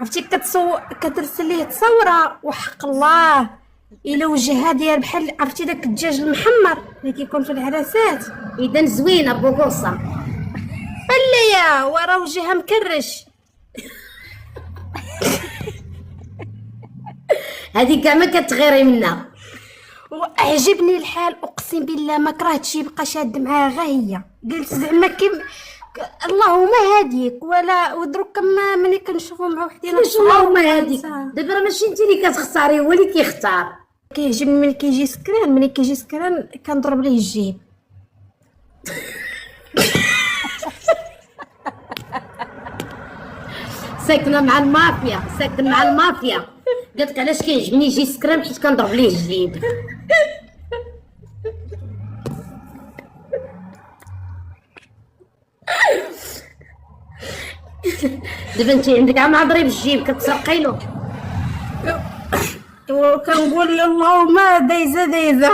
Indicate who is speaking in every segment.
Speaker 1: عرفتي كترسل ليه تصوره وحق الله الا وجهها داير بحال عرفتي داك الدجاج المحمر اللي كيكون في العراسات.
Speaker 2: اذا زوينه بوغوصه.
Speaker 1: لا يا ورا وجهها مكرش.
Speaker 2: هذه كاع ما كتغيري منها.
Speaker 1: وعجبني الحال اقسم بالله ما كرهتش يبقى شاد معاها غا هي. قلت زعما اللهم هاديك ولا ودرك ما ملي كنشوفو مع وحدين
Speaker 2: اللهم هاديك. دابا راه ماشي انت اللي كتختاري، هو اللي كيختار.
Speaker 1: كيعجبني ملي كيجي سكران كنضرب ليه الجيب.
Speaker 2: ساكنه مع المافيا، ساكنه مع المافيا. قالت لك علاش كيعجبني يجي سكران؟ حيت كنضرب ليه الجيب. دابا انت عندك عا معضري بالجيب كتسرقي له.
Speaker 1: وكنقول اللهم دايزه.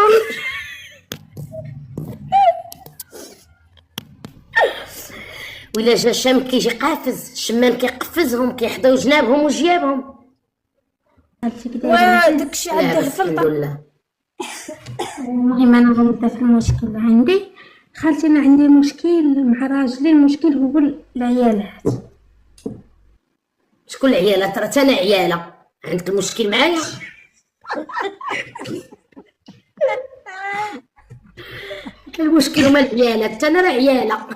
Speaker 2: ولا جا الشام كيجي قافز، الشمام كيقفزهم كيحداو جنابهم وجيابهم.
Speaker 1: وداكشي عندي
Speaker 2: الحمد لله.
Speaker 1: المهم انا غنبدا في المشكل عندي. خالتي انا عندي مشكل مع راجلي، المشكل هو العيالات.
Speaker 2: شكون العيالات؟ راه انا عياله. عندك المشكل معايا؟ المشكل هما العيالات، انا راه عياله.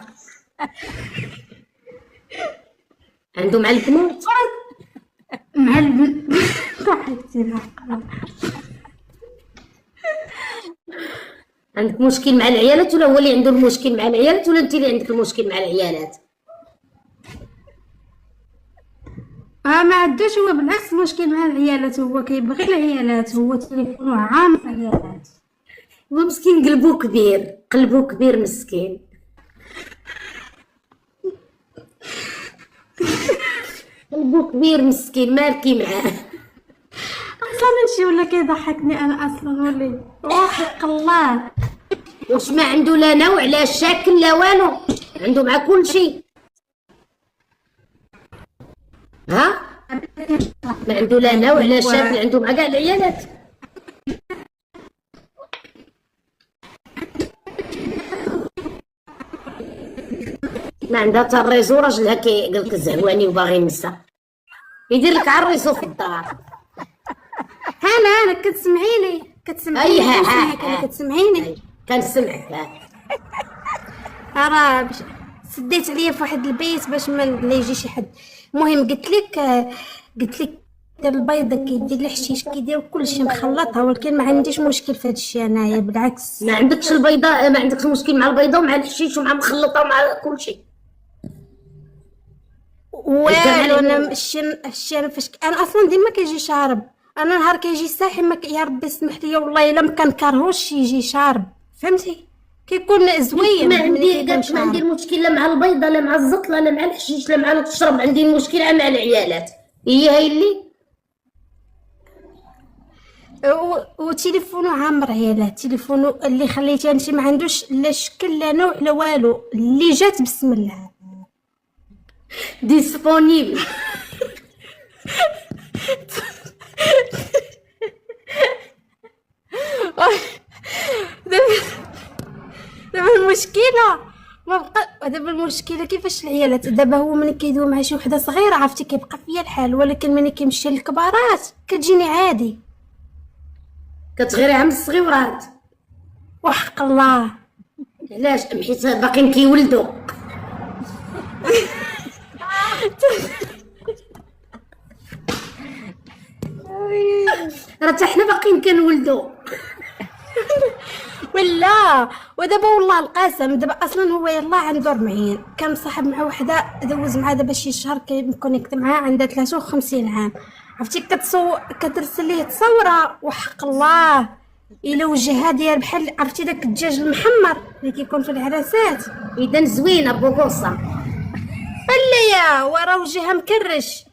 Speaker 2: عنده مع البنات
Speaker 1: مع صاحبتي
Speaker 2: عندك مشكل مع العيالات ولا هو اللي عنده المشكل مع العيالات ولا انت اللي عندك المشكل مع العيالات؟
Speaker 1: ما عندوش هو، بالعكس مشكل مع العيالات، هو كيبغي العيالات، هو تليفونه عام في العيالات.
Speaker 2: هو مسكين قلبو كبير، قلبو كبير مسكين. قلبو كبير مسكين مالكي معاه.
Speaker 1: اصلا شي ولا كيضحكني انا اصلا ولي وحق الله.
Speaker 2: واش ما عنده لا نوع لا شكل لا والو؟ عنده مع كل شيء. ها ما عنده لا نوع لا شكل، عنده مع كاع العيالات. ما عندها حتى الريزو، راجلها قالك الزهواني وباغي ينسى يدير لك على الريزو في الدار.
Speaker 1: انا كتسمعيني كتسمعيني
Speaker 2: كنسمعك.
Speaker 1: راه سديت عليا في واحد البيت باش ما يجي شي حد. المهم قلت لك دير البيضه كيدير الحشيش كيدير كلشي مخلطها، ولكن ما عنديش مشكل في هذا الشيء انايا بالعكس.
Speaker 2: ما عندكش البيضه، ما عندكش مشكل مع البيضه ومع الحشيش ومع مخلطه ومع كلشي
Speaker 1: والو. انا الشيء انا فاش انا اصلا ديما كيجي شارب. انا نهار كيجي صاحي ما يا ربي سمح لي والله الا ما كنكرهوش يجي شارب، فهمتي؟ كيكون زوين.
Speaker 2: ما عندي المشكل لا مع البيضه لا مع الزطله لا مع الحشيش لا مع الشرب، عندي المشكله مع العيالات. هي اللي
Speaker 1: وتليفونه عامر عيالات، تليفونه اللي خليتيه انت ما عندوش لا شكل لا نوع لا والو، اللي جات بسم الله
Speaker 2: ديسپونيبل.
Speaker 1: دابا المشكله ما بقى. دابا المشكله كيفاش العيالات دابا هو ملي كيدوي مع شي وحده صغيره عرفتي كيبقى فيا الحال، ولكن ملي كيمشي للكبارات كتجيني عادي.
Speaker 2: كتغيريها من الصغيورات
Speaker 1: وحق الله.
Speaker 2: علاش؟ حيت باقيين كيولدوا. راه حتى حنا باقيين كنولدوا.
Speaker 1: ولا ودابا والله القاسم دابا اصلا هو يلاه عنده 40، كان مصاحب مع وحده دوز معها دابا شي شهر كونيكت معها عندها 53 عام. عرفتي كترسل ليه تصوره وحق الله الا وجهها داير بحال عرفتي داك الدجاج المحمر اللي كيكون في العراسات.
Speaker 2: اذا زوينه بوغوصه.
Speaker 1: لا يا ورا وجهها مكرش.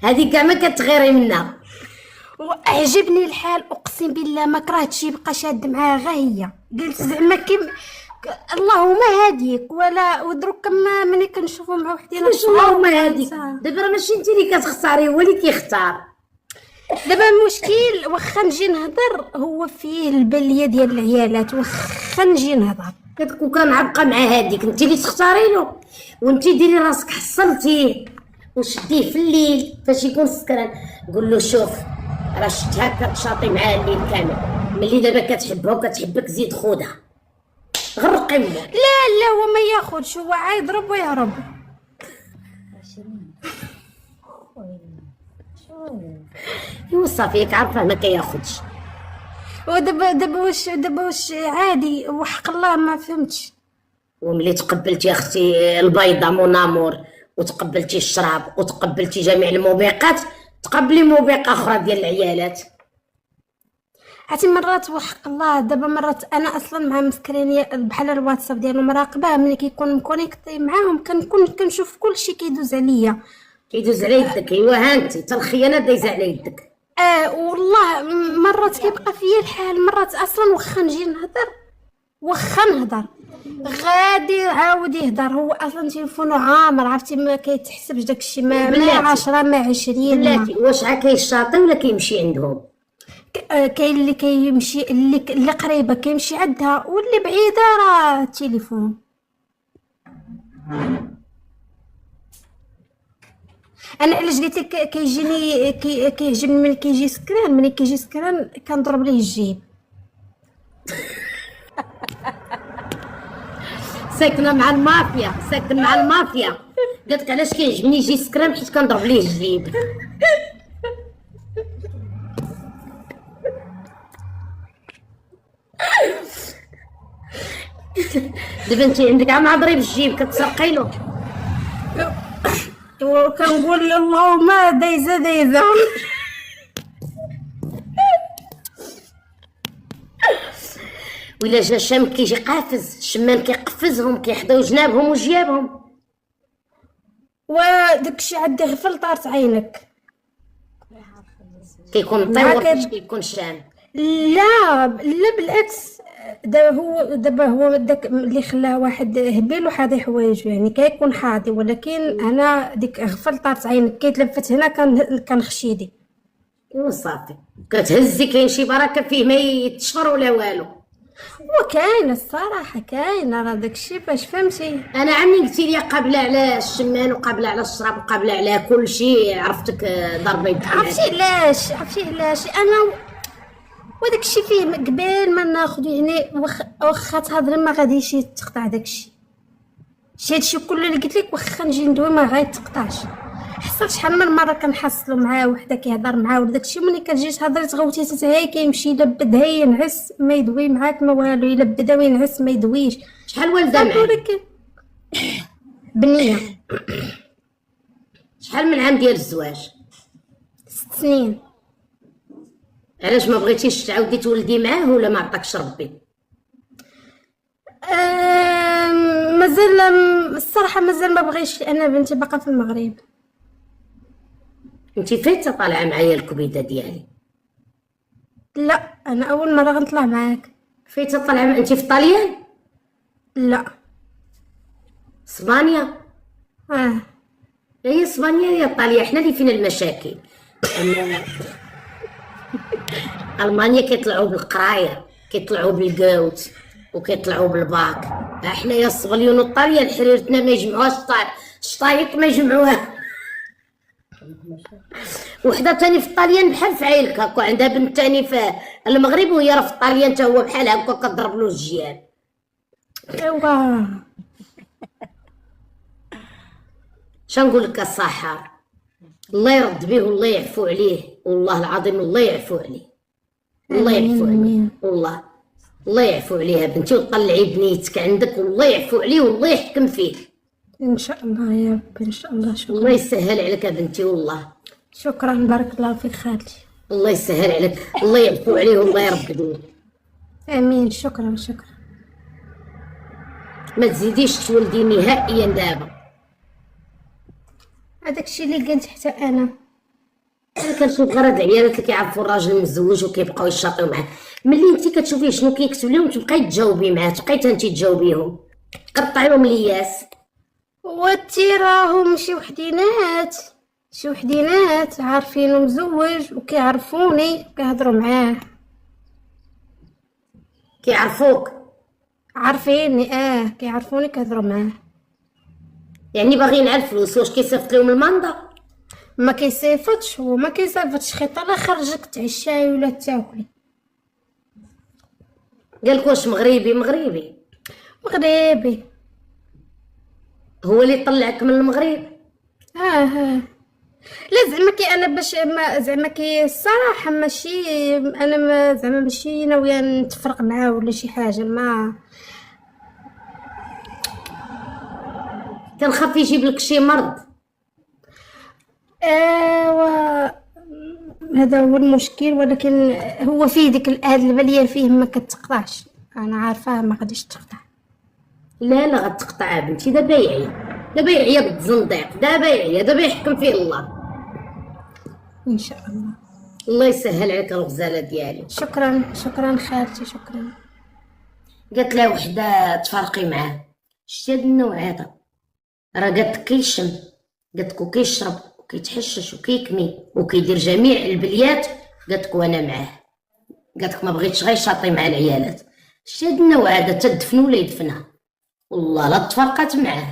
Speaker 2: هذه كاع ما كتغيري منها.
Speaker 1: وعجبني الحال اقسم بالله ما كرهتش يبقى شاد معاها غا هي. قلت زعما اللهم هاديك ولا ودروك كما ملي كنشوفو مع وحدين
Speaker 2: واش اللهم هاديك دابا راه ماشي انت اللي كتختاري، هو اللي كيختار.
Speaker 1: دابا المشكل واخا نجي نهضر هو فيه البليه ديال العيالات، واخا نجي نهضر
Speaker 2: كتكون كنعبقى مع هاديك انت اللي تختاري له، وانت ديري راسك حصلتيه وشديه في الليل فاش يكون سكران، قول له شوف راه شفتها كتشاطي معاه الليل كامل، ملي دابا كتحبها وكتحبك زيد خودها غرقي مو.
Speaker 1: لا هو ما ياخذش، هو عيضرب ويهرب.
Speaker 2: ايوا صافي ياك عارفه ما كياخذش.
Speaker 1: ودابا واش عادي وحق الله ما فهمتش.
Speaker 2: وملي تقبلتي اختي البيضه مونامور وتقبلتي الشراب وتقبلتي جميع الموبقات، تقبلي موبقه اخرى ديال العيالات.
Speaker 1: عرفتي مرات وحق الله دابا مرات انا اصلا مع مسكرينيه بحال الواتساب ديالو مراقبه، ملي كيكون مكونيكتي معاهم كنكون كنشوف كلشي كيدوز عليا.
Speaker 2: كيدوز على يدك. ايوا ها انت حتى الخيانه دايزه على يدك.
Speaker 1: والله مرات كيبقى فيا الحال، مرات اصلا واخا نجي نهضر غادي عاود يهضر، هو اصلا تليفونه عامر. عرفتي ما كيتحسبش داكشي، ما 10 ما 20.
Speaker 2: بلاتي واش عا كيشاطي ولا كيمشي عندهم؟
Speaker 1: كاين اللي كيمشي اللي قريبه كيمشي عندها، واللي بعيده راه التليفون. انا علاش قلت لك كيجيني كيعجبني ملي كيجي سكران كنضرب ليه الجيب.
Speaker 2: ساكنه مع المافيا، قالت لك علاش كيعجبني يجي سكران حيت كنضرب ليه الجيب. دابا انت عندك مع ضريب الجيب كتسرقي له.
Speaker 1: وكنقول اللهم دايزه
Speaker 2: وإلا جا شام كيجي قافز، الشمان كيقفزهم كيحداو جنابهم وجيابهم.
Speaker 1: وداكشي عندي غفل طارت عينك.
Speaker 2: كيكون طيور باش كيكون شام.
Speaker 1: لا بالعكس، دابا هو داك اللي خلاه واحد هبيل وحاضي حوايج، يعني كيكون حاضي، ولكن انا ديك غفل طارت عينك كيتلفت هنا كنخشيدي.
Speaker 2: وصافي كتهزي، كاين شي بركه فيه ما يتشفر ولا والو.
Speaker 1: وكاين الصراحه كاين راه داكشي باش فهمتي.
Speaker 2: انا عمي قلتي لي قابله على الشمان وقابله على الشراب وقابله على كل شيء، عرفتك ضربه يدك.
Speaker 1: عرفتي علاش انا وداكشي فيه قبل ما ناخذ، يعني واخا تهضري ما غاديش تقطع داكشي. هادشي كله اللي قلت لك واخا نجي ندوي ما غيتقطعش. حصلت شحال من مره كنحصلوا معاه وحده كيهضر معاه ولا داكشي، ملي كتجي تهضري تغوتي حتى هي كيمشي يلبدها ينعس ما يدوي معاك ما والو، يلبدها وينعس ما يدويش.
Speaker 2: شحال والده معاك؟
Speaker 1: بنيه.
Speaker 2: شحال من عام ديال الزواج؟
Speaker 1: 6 سنين.
Speaker 2: علاش ما بغيتيش تعاودي تولدي معاه ولا ما عطاكش ربي؟
Speaker 1: مازال الصراحه مازال ما بغيش، لان بنتي باقا في المغرب.
Speaker 2: انت فايته طالعه معايا الكبيده ديالي.
Speaker 1: لا انا اول مره غنطلع معاك.
Speaker 2: فايته طالعه انت في طاليان؟
Speaker 1: لا
Speaker 2: اسبانيا. هي اسبانيا هي ايطاليا، حنا اللي فينا المشاكل. المانيا كيطلعوا بالقرايه، كيطلعوا بالكاوت وكيطلعوا بالباك. حنايا الصبليون والطاليان حريرتنا ما يجمعوهاش، الشطايق ما يجمعوها. وحده تاني في الطاليان بحال فعيلك هكا، عندها بنت تاني في المغرب وهي راه في الطاليان حتى هو بحال هكا كضرب له الجيال.
Speaker 1: ايوا
Speaker 2: شنقول لك الصحه، الله يرد به والله يعفو عليه، والله العظيم الله يعفو عليه، الله يعفو عليه، الله يعفو عليها بنتي، وطلعي بنيتك عندك والله يعفو عليه والله يحكم فيه
Speaker 1: ان شاء الله يا ربي ان شاء الله. شكرا.
Speaker 2: الله يسهل عليك يا بنتي والله.
Speaker 1: شكرا بارك الله فيك خالتي.
Speaker 2: الله يسهل عليك، الله يعفو عليه والله يربي بيه.
Speaker 1: امين. شكرا.
Speaker 2: ما تزيديش تولدي نهائيا دابا.
Speaker 1: هذاك الشيء اللي قلت حتى انا.
Speaker 2: انا كنشوف غير هاد العيالات اللي كيعرفوا الراجل المزوج وكيبقاو يشاطيو معاه. ملي انت كتشوفيه شنو كيكتب لهم تبقاي تجاوبي معاه، تبقاي انت تجاوبيهم، قطعيهم الياس.
Speaker 1: وانتي راهم شي وحدينات عارفينو مزوج وكيعرفوني وكيهضروا معاه.
Speaker 2: كيعرفوك
Speaker 1: عارفيني كيعرفوني كيهضروا معاه.
Speaker 2: يعني باغيين على الفلوس. واش كيصيفط لهم الماندا؟
Speaker 1: ما كيصيفطش، هو ما كيصيفطش، خيط الله خرجك تعشاي ولا تاكلي.
Speaker 2: قالك واش مغربي؟
Speaker 1: مغربي.
Speaker 2: هو اللي طلعك من المغرب؟
Speaker 1: لا زعما كي انا باش ما زعما كي الصراحه ماشي انا ما زعما ماشي ناويه نتفرق معاه ولا شي حاجه. ما
Speaker 2: كنخاف يجيب لك شي مرض.
Speaker 1: هذا هو المشكل، ولكن هو فيه ديك هاد البليه فيه ما كتقطعش، انا عارفاه ما غاديش تقطع.
Speaker 2: لا غتقطع بنتي. دابا يعيا بالزنديق، دابا يحكم فيه الله
Speaker 1: ان شاء الله.
Speaker 2: الله يسهل عليك الغزاله ديالي.
Speaker 1: شكرا خالتي، شكرا.
Speaker 2: قالت لها وحده تفرقي معاه، شتي هاد النوع هذا راه قالت لك كيشم، قالت لك وكيشرب وكيتحشش وكيكمي وكيدير جميع البليات، قالت لك وانا معاه. قالت لك ما بغيتش غير شاطي مع العيالات. شتي هاد النوع هذا تدفنو ولا يدفنها، والله لا تفرقات معاه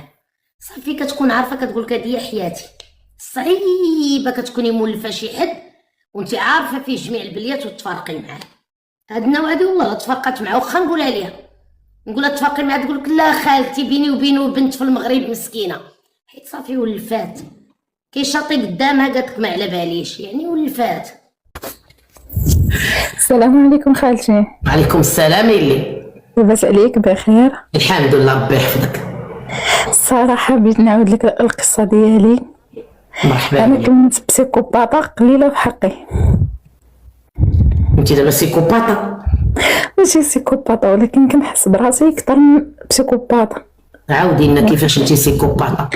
Speaker 2: صافي كتكون عارفه، كتقول لك هذه حياتي. صعيبه كتكوني مولفه شي حد وانت عارفه فيه جميع البليات وتفرقي معاه. هاد النوع هذه والله لا تفرقات معاه. واخا نقولها ليها نقولها تفرقي معاه تقول لك لا خالتي بيني وبينه بنت في المغرب مسكينه، حيت صافي ولفات كيشاطي قدامها. قالت لك ما على باليش يعني ولفات.
Speaker 3: السلام عليكم خالتي.
Speaker 2: وعليكم السلام. اللي
Speaker 3: لاباس عليك؟ بخير
Speaker 2: الحمد لله ربي يحفظك.
Speaker 3: الصراحه بغيت نعاود لك القصه ديالي.
Speaker 2: مرحبا.
Speaker 3: انا كنت بسيكوباطه قليله في حقي.
Speaker 2: انت دابا سيكوباطه؟
Speaker 3: ماشي سيكوباطه، ولكن كنحس براسي اكثر من بسيكوباطه.
Speaker 2: عاودي لنا كيفاش انت سيكوباطه؟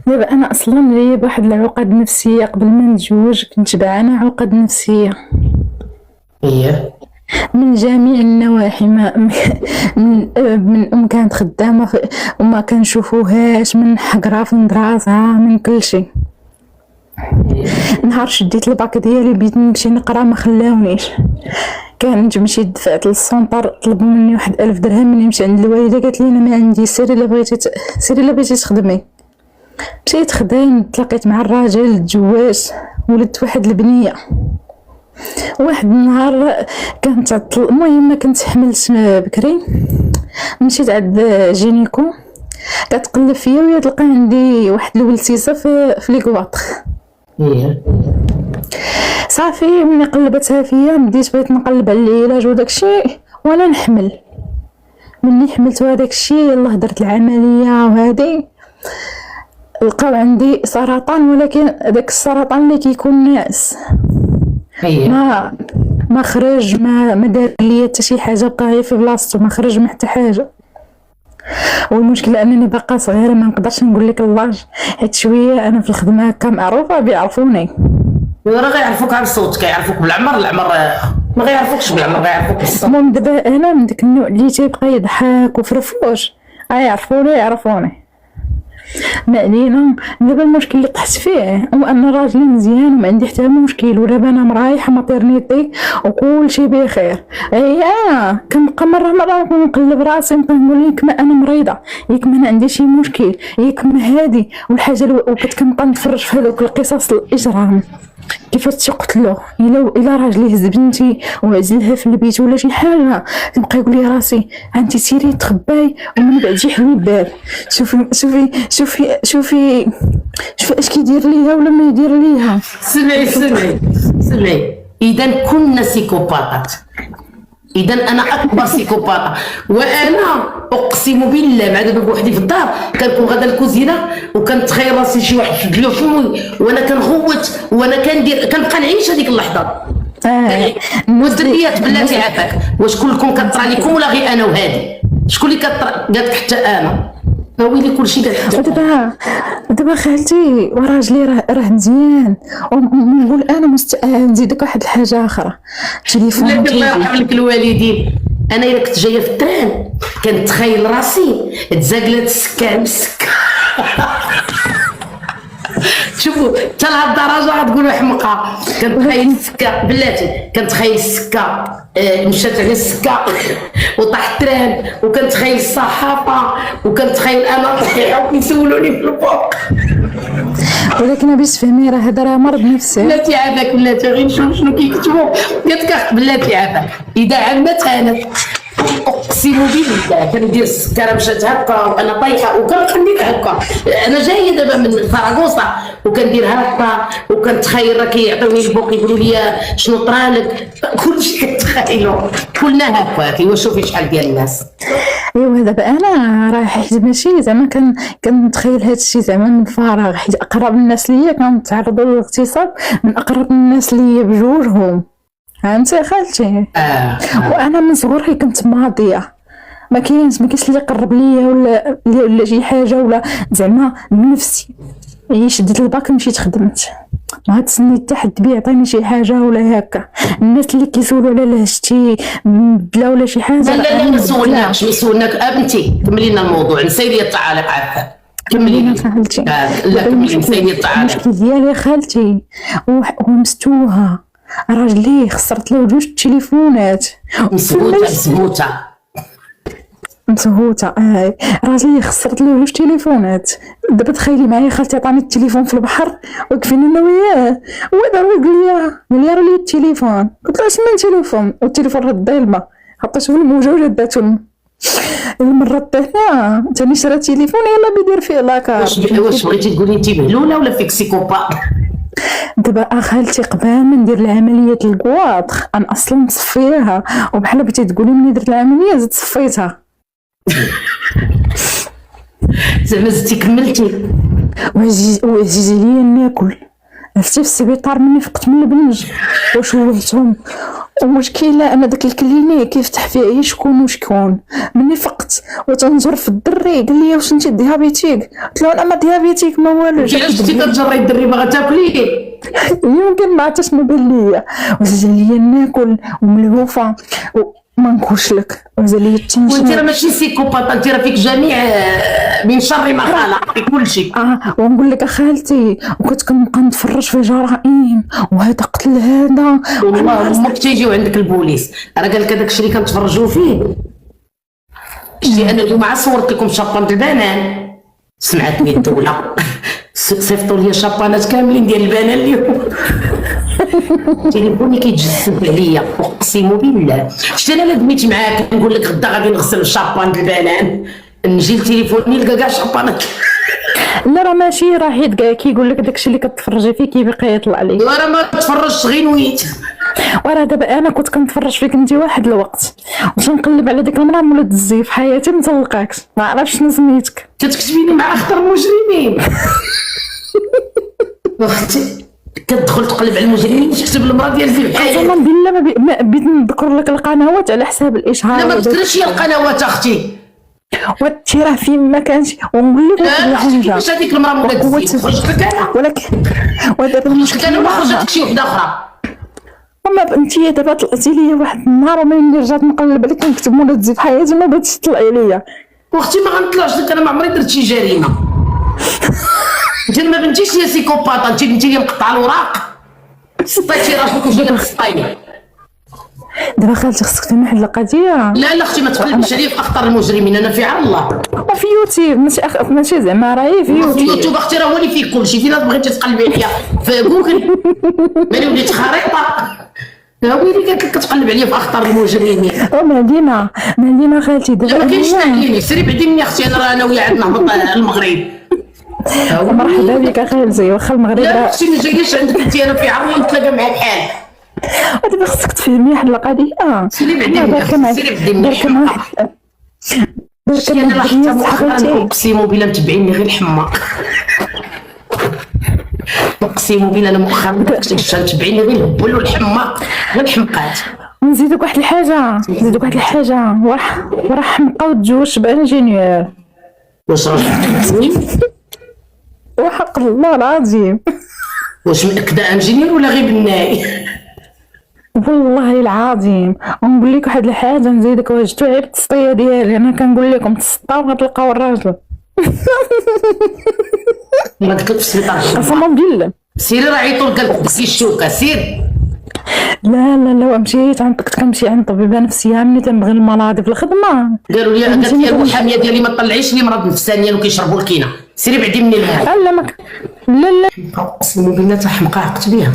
Speaker 3: دابا انا اصلا جايه بواحد العقد نفسيه قبل ما نتزوج، كنت بعانى عقد نفسيه من جميع النواحي. من ام كانت خدامه وما كنشوفوهاش، من حقرا في مدرسه، من كل شيء. نهار شديت الباك ديالي بغيت نمشي نقرا ما خلاونيش. كانت مشيت دفعت للسونطر طلبوا مني 1000 درهم. مني مشيت عند الوالده قالت لي انا ما عندي، سيري الا بغيتي تخدمي. مشيت خدام، تلاقيت مع الراجل، تزوجت، ولدت واحد البنيه. واحد النهار كانت المهم كنت حملت بكري، مشيت عند جينيكو كتقلب فيا وهي تلقى عندي واحد الولتيسه في ليكواطر. صافي ملي قلبتها فيا بديت بغيت نقلب على العلاج وداكشي وانا نحمل. مني حملت هذاك الشيء يلاه درت العمليه وهذه لقاو عندي سرطان، ولكن داك السرطان اللي كيكون ناعس ما خرج، ما دار لي حتى شي حاجه، بقى غير في بلاصتو ما خرج ما حتى حاجه. والمشكله انني باقا صغيره ما نقدرش نقول لك اللاج، حيت شويه انا في الخدمه هكا معروفه بيعرفوني.
Speaker 4: راه غيعرفوك على الصوت، كيعرفوك بالعمر. العمر ما غيعرفوكش بالعمر، غيعرفوك بالصوت.
Speaker 3: المهم دابا انا من داك النوع اللي تيبقى يضحك وفرفوش، يعرفوني ما علينا. دابا المشكل اللي طحت فيه هو ان راجلي مزيان وما عندي حتى مشكل، ودابا انا مريحه ماتيرنيتي وكل شيء بخير. كنبقى مره نقلب راسي نقول ياك ما انا مريضه، ياك ما انا عندي شي مشكل، ياك ما هادي والحاجه وكنت كنبقى نتفرج في هذوك القصص الاجرام كيفاش تقتلوا. الا راجلي هز بنتي وعزلها في البيت ولا شي حاجه تبقى يقول لي راسي انت سيري تخباي ومن بعد جي حلي البال. شوفي اش كيدير ليها ولا ما يدير ليها.
Speaker 4: سمعي اذا كنا سيكوباطات، اذا انا اكبر سيكوباطه. وانا اقسم بالله مع دابا بوحدي في الدار كنكون غادا الكوزينه وكنتخيل راسي شي واحد شد له فمي وانا كنغوت وانا كنبقى نعيش هذيك اللحظه. والدريات بلاتي عافاك، واش كلكم كطرى لكم ولا غير انا وهادي؟ شكون اللي كطرى؟ قالت حتى انا. ويلي كلشي قال حتى
Speaker 3: ودابا دابا خالتي وراجلي راه مزيان، ونقول انا نزيدك واحد الحاجه اخرى، التليفون
Speaker 4: لكن الله يرحم لك الوالدين. انا الا كنت جايه في التران كنتخيل راسي تزاقلت السكه مسكه. شوفوا حتى لهاد الدرجه غتقولوا حمقى. كنتخيل السكه بلاتي، كنتخيل السكه مشات على السكه وطاح التران، وكنتخيل الصحافه، وكنتخيل انا طيحه وكيسولوني في الفوق.
Speaker 3: ولكن باش تفهمي راه هذا راه مرض نفسي.
Speaker 4: بلاتي عافاك، بلاتي غير نشوف شنو كيكتبوا. قالت لك بلاتي عافاك اذا عمت انا اقسم بالله كندير السكره مشات هكا وانا طايحه، وكنخليك هكا. انا جايه دابا من سراغوسا وكندير هكا، وكنتخيل راه كيعطيوني البوق يقولوا لي شنو طرالك، كلشي كنتخيلو. كلنا هكاك. ايوا شوفي شحال ديال الناس.
Speaker 3: ايوا دابا انا راه حيت ماشي زعما كنتخيل هذا الشيء زعما من فراغ، حيت اقرب الناس ليا كنتعرضوا للاغتصاب من اقرب الناس ليا بجوجهم، فهمتي خالتي؟ وانا من صغري كنت ماضيه، ما كاينش اللي يقرب ليا ولا شي حاجه، ولا زعما بنفسي شديت الباك مشيت خدمت، ما تسنيت حتى حد بيعطيني شي حاجه ولا هكا. الناس اللي كيسولوا على لهجتي بلا ولا شي حاجه،
Speaker 4: لا ما سولناك بنتي. كملي لنا الموضوع، نسي لي التعاليق عافاك. كملي
Speaker 3: خالتي.
Speaker 4: لا كملي، نسي لي التعاليق.
Speaker 3: المشكل ديالي خالتي ومستوها، راجلي خسرت له 2 التليفونات مسهوته. راجلي خسرت له 2 تليفونات. دابا تخيلي معايا خالتي عطاني التليفون في البحر وكفينا انا وياه، هو دابا قال لي راه لي التليفون. قلت له اش من تليفون؟ والتليفون رد الماء، حطيته في الموجه وجداتو المره الثانيه ثاني شرا تليفون يلا بيدير فيه لاكار.
Speaker 4: واش بغيتي تقولي انت بهلوله ولا فيك سيكوبا؟
Speaker 3: دابا خالتي قبل ما ندير العمليه الكواطخ انا اصلا مصفيها، وبحال بغيتي تقولي ملي درت العمليه زدت صفيتها.
Speaker 4: زعما زدتي كملتي.
Speaker 3: وعزيز عليا ناكل، عرفتي في السبيطار مني فقت من البنج وشوهتهم. ومشكله انا داك الكليني كيفتح فيه شكون مني فقت وتنزر في الدري قال لي واش انت ديابيتيك؟ قلت له انا ما ديابيتيك ما والو.
Speaker 4: علاش كنتي كتجري الدري باغا تاكلي؟
Speaker 3: يمكن ما عرفتش شنو بان ليا، وعزيز عليا ناكل وملهوفه ما نكوش لك، وعزيز عليا التنشن.
Speaker 4: وانت راه ماشي سيكوبات، انت راه فيك جميع من شر ما خلق، في كل شيء.
Speaker 3: ونقول لك اخالتي وكنت كنبقى نتفرج في جرائم وهذا قتل هذا.
Speaker 4: والله ما كتيجيو عندك البوليس، راه قال لك هذاك الشيء اللي كنتفرجوا فيه. شتي انا اليوم صورت لكم شابان البنان، سمعتني الدوله صيفطوا لي شابانات كاملين ديال البنان اليوم. تليفوني كيتجسد عليا اقسم بالله. شتي انا دميت معاك نقول لك غدا غادي نغسل شابان البنان، نجي لتليفوني نلقى كاع شابانات.
Speaker 3: لا راه ماشي، راه حيت كاع كيقول لك داكشي اللي كتفرجي فيه كيبقى يطلع لك.
Speaker 4: لا راه ما تفرجتش غير نويت.
Speaker 3: وراه دابا انا كنت كنتفرج فيك انت واحد الوقت وتنقلب على ديك المراه مولات الزيف حياتي ما تلقاكش، ما عرفتش شنو سميتك.
Speaker 4: كتكتبيني مع اخطر المجرمين. اختي كتدخل تقلب على المجرمين تكتب المراه ديال زيف حياتي.
Speaker 3: قسما بالله ما بغيت نذكر لك القنوات على حساب الاشهار.
Speaker 4: لا ما تذكرش هي القنوات اختي،
Speaker 3: وهادشي راه فين ما كانش. ونقول لك واحد الحاجه،
Speaker 4: واش هذيك المراه مولات الزيف خرجت لك انا؟
Speaker 3: ولكن ودابا المشكل
Speaker 4: انا ما خرجتك شي وحده اخرى.
Speaker 3: وما انتي دابا طلعتي ليا واحد النهار وملي رجعت نقلب عليك كنكتب مولات الزيف حياتي ما بغيتيش تطلعي ليا.
Speaker 4: واختي ما غنطلعش لك، انا ما عمري درت شي جريمه. انت ما بنتيش يا سيكوباطه، انت بنتي لي مقطعه الوراق سطيتي راسك وجيتي تسطيني.
Speaker 3: دابا خالتي خصك تفهمي واحد القضيه.
Speaker 4: لا اختي ما تقلبش عليا في اخطر المجرمين، انا في عار الله.
Speaker 3: وفي يوتيوب ماشي زعما راهي في
Speaker 4: يوتيوب اختي راه هو اللي فيه كلشي. فين بغيتي تقلبي عليا في جوجل ملي وليت خريطه هو اللي قالت لك كتقلب عليا في اخطر المجرمين.
Speaker 3: مدينه خالتي دابا
Speaker 4: ما كاينش تحليلي، سيري بعدي مني اختي. انا راه انا ويا عندنا هبط المغرب.
Speaker 3: مرحبا بك اخالتي، واخا المغرب
Speaker 4: لا اختي ما جاياش عندك انت، انا في عار نتلاقى مع الحال.
Speaker 3: دابا خصك تفهمي واحد القضيه.
Speaker 4: سيري بعدي مني، سيري بعدي مني. انا راه حتى مؤخرا اقسم بالله متبعيني غير الحماق. اقسم بالله انا مؤخرا متبعيني غير الهبل والحماق، غير الحمقات.
Speaker 3: نزيدك واحد الحاجه، وراه حمقى وتزوج بانجينيور.
Speaker 4: واش راجل زوين؟
Speaker 3: وحق الله العظيم
Speaker 4: واش مأكدة انجينير ولا غير بناي؟
Speaker 3: والله العظيم ونقول لك واحد الحاجه نزيدك، واش تعب التسطيه ديالي، انا كنقول لكم تسطاو غتلقاو الراجل.
Speaker 4: ما قلت لك في السبيطار
Speaker 3: قسما بالله.
Speaker 4: سيري راه عيطوا لك قالك ديكي الشوكه سير.
Speaker 3: لا لا لا مشيت كنت كنمشي عند طبيبه نفسيه ملي تنبغي المرض في الخدمه،
Speaker 4: قالوا لي قالت لي المحاميه ديالي ما طلعيش لي مرض نفسانيا وكيشربوا الكينه، سيري بعدي مني المال.
Speaker 3: لا لا لا
Speaker 4: اقسم بالله حتى حمقى عقت بها،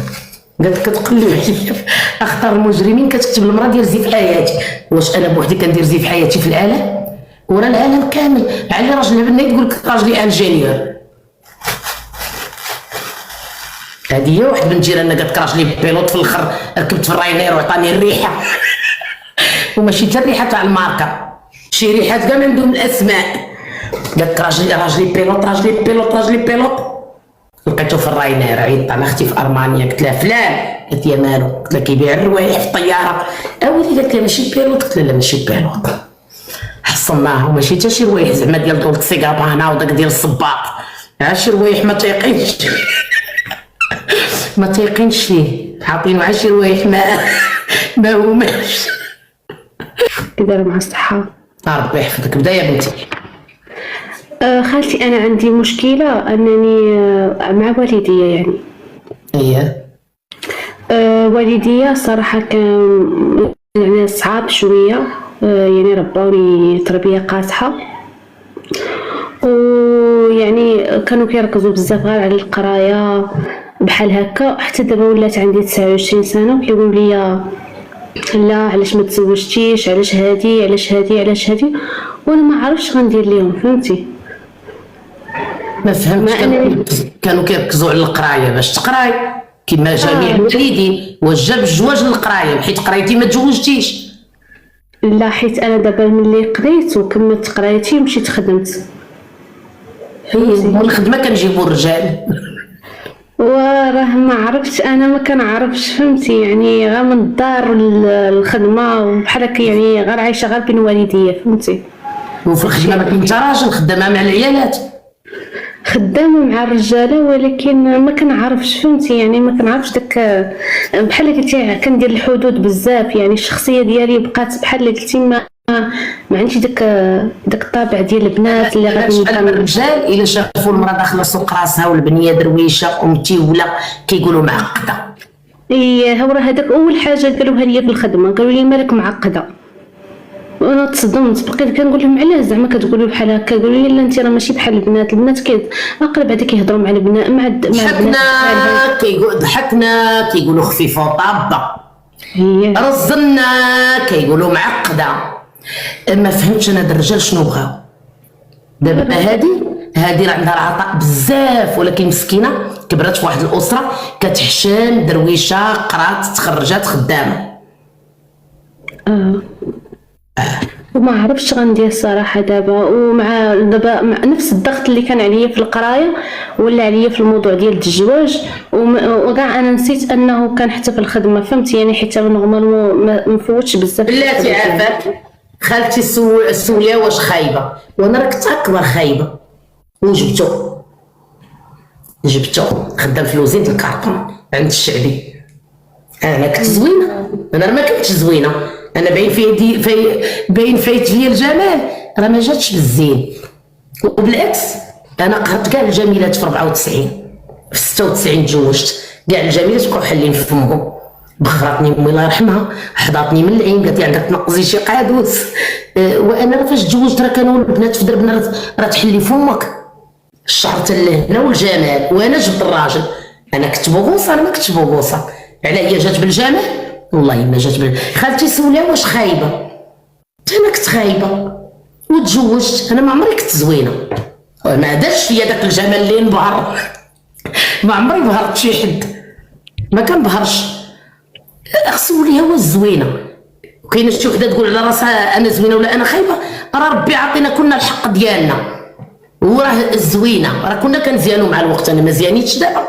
Speaker 4: قالت كتقلب عليا اخطر المجرمين كتكتب المرض ديال زيف حياتي. واش انا بوحدي كندير زيف حياتي في العالم؟ ورا العالم كامل على راجل بنات يقول لك راجلي انجينير. هذه هي واحد بنت جيراننا قالت راجلي بيلوط في الاخر ركبت في الراينير وعطاني الريحه وماشي حتى الريحه تاع الماركه، شي ريحات كاع من دون الاسماء. قالت راجلي بيلوط راجلي بيلوط راجلي بيلوط. لقيته في الراينير عيطت على اختي في المانيا قلت لها فلان، قالت لي مالو؟ قلت لها كيبيع الروايح في الطياره. اويلي قالت لي ماشي بيلوط، قلت لها لا ماشي بيلوط. حصلناه وماشي حتى شي روايح زعما ديال دولت سيغابانا وداك ديال الصباط، شي روايح ما تيقينش ما تيقينش فيه، عاطينو عا شي روايح ما هماش.
Speaker 5: كدار مع الصحة.
Speaker 4: ربي يحفظك. بدا يا بنتي.
Speaker 5: خالتي أنا عندي مشكلة أنني مع والديا يعني.
Speaker 4: ايه.
Speaker 5: والديا صراحة كان يعني صعاب شوية، يعني ربوني تربية قاصحة، ويعني كانوا كيركزوا بزاف غير على القراية بحال هكا. حتى دابا ولات عندي 29 سنة وكيقولوا لي لا علاش ما تزوجتيش، علاش هادي علاش هادي علاش هادي، وانا ما عرفتش غندير ليهم. فهمتي؟
Speaker 4: ما فهمتش. كانوا كيركزوا على القرايه باش تقراي كما جميع الوالدين. واش جاب الزواج للقرايه؟ حيت قرايتي ما تزوجتيش؟
Speaker 5: لا حيت انا دابا ملي قريت وكملت قرايتي مشيت خدمت.
Speaker 4: والخدمه كنجيبوا الرجال.
Speaker 5: وراه ما عرفتش، انا ما كنعرفش. فهمتي؟ يعني غير من الدار الخدمه وبحال هكا، يعني غير عايشه غير بين والديا. فهمتي؟
Speaker 4: وفي الخدمه ما كنت راجل خدامه مع العيالات؟
Speaker 5: خدامه مع الرجاله ولكن ما كنعرفش. فهمتي؟ يعني ما كنعرفش داك بحال قلتي كندير الحدود بزاف. يعني الشخصيه ديالي بقات بحال قلتي ما عنديش داك الطابع ديال البنات اللي غادي
Speaker 4: شحال من الرجال الا شافوا المراه داخله سوق راسها والبنيه درويشه ومتيوله كيقولوا معقده.
Speaker 5: ايه راه هذاك اول حاجه قالوها لي في الخدمه، قالوا لي مالك معقده. وانا تصدمت، بقيت كنقول لهم علاش زعما كتقولوا بحال هكا؟ قالوا لي لا انت راه ماشي بحال البنات اقرب هذا كيهضروا مع البنات مع البنات.
Speaker 4: ضحكنا كيقولوا خفيفه وطابه. رزنا كيقولوا معقده. ما فهمتش انا هاد الرجال شنو بغاو دابا. هادي راه عندها العطاء بزاف ولكن مسكينه كبرات في واحد الاسره كتحشم درويشه قرات تخرجات خدامه.
Speaker 5: وما عرفتش غندير الصراحه دابا. ومع دابا مع نفس الضغط اللي كان عليا في القرايه ولا عليا في الموضوع ديال الزواج، وكاع انا نسيت انه كان حتى في الخدمه. فهمتي؟ يعني حتى نورمال ما مفوتش بزاف.
Speaker 4: بلاتي عافاك خالتي سوليا واش خايبه، وانا راه كنت اكبر خايبه. وجبتو خدام في الوزيد الكارطون عند الشعبي. انا كنت زوينه، انا ما كنتش زوينه، انا باين فايت فيا الجمال، راه ما جاتش بالزين. وبالعكس انا قهرت كاع الجميلات في 94 في 96 تزوجت كاع الجميلات بقاو حالين في فمهم. بخرتني امي الله يرحمها، حضاتني من العين قالت لي عندك تنقزي شي قادوس. وانا راه فاش تزوجت راه كانوا البنات في دربنا راه تحلي فمك الشعر حتى لهنا والجمال. وانا جبت الراجل، انا كنت بوغوصه، انا ما كنتش بوغوصه. على هي جات بالجمال؟ والله ما جات خالتي سوليا واش خايبه؟ انا كنت خايبه وتزوجت. انا ما عمري كنت زوينه، ما دارش فيا داك الجمال اللي نبهر. ما عمري بهرت شي حد، ما كنبهرش. سوليا هو الزوينه. وكاينه شي وحده تقول على راسها انا زوينه ولا انا خايبه؟ راه ربي عطينا كلنا الحق ديالنا، وراه الزوينه راه كنا كنزيانو مع الوقت. انا ما زيانيتش دابا.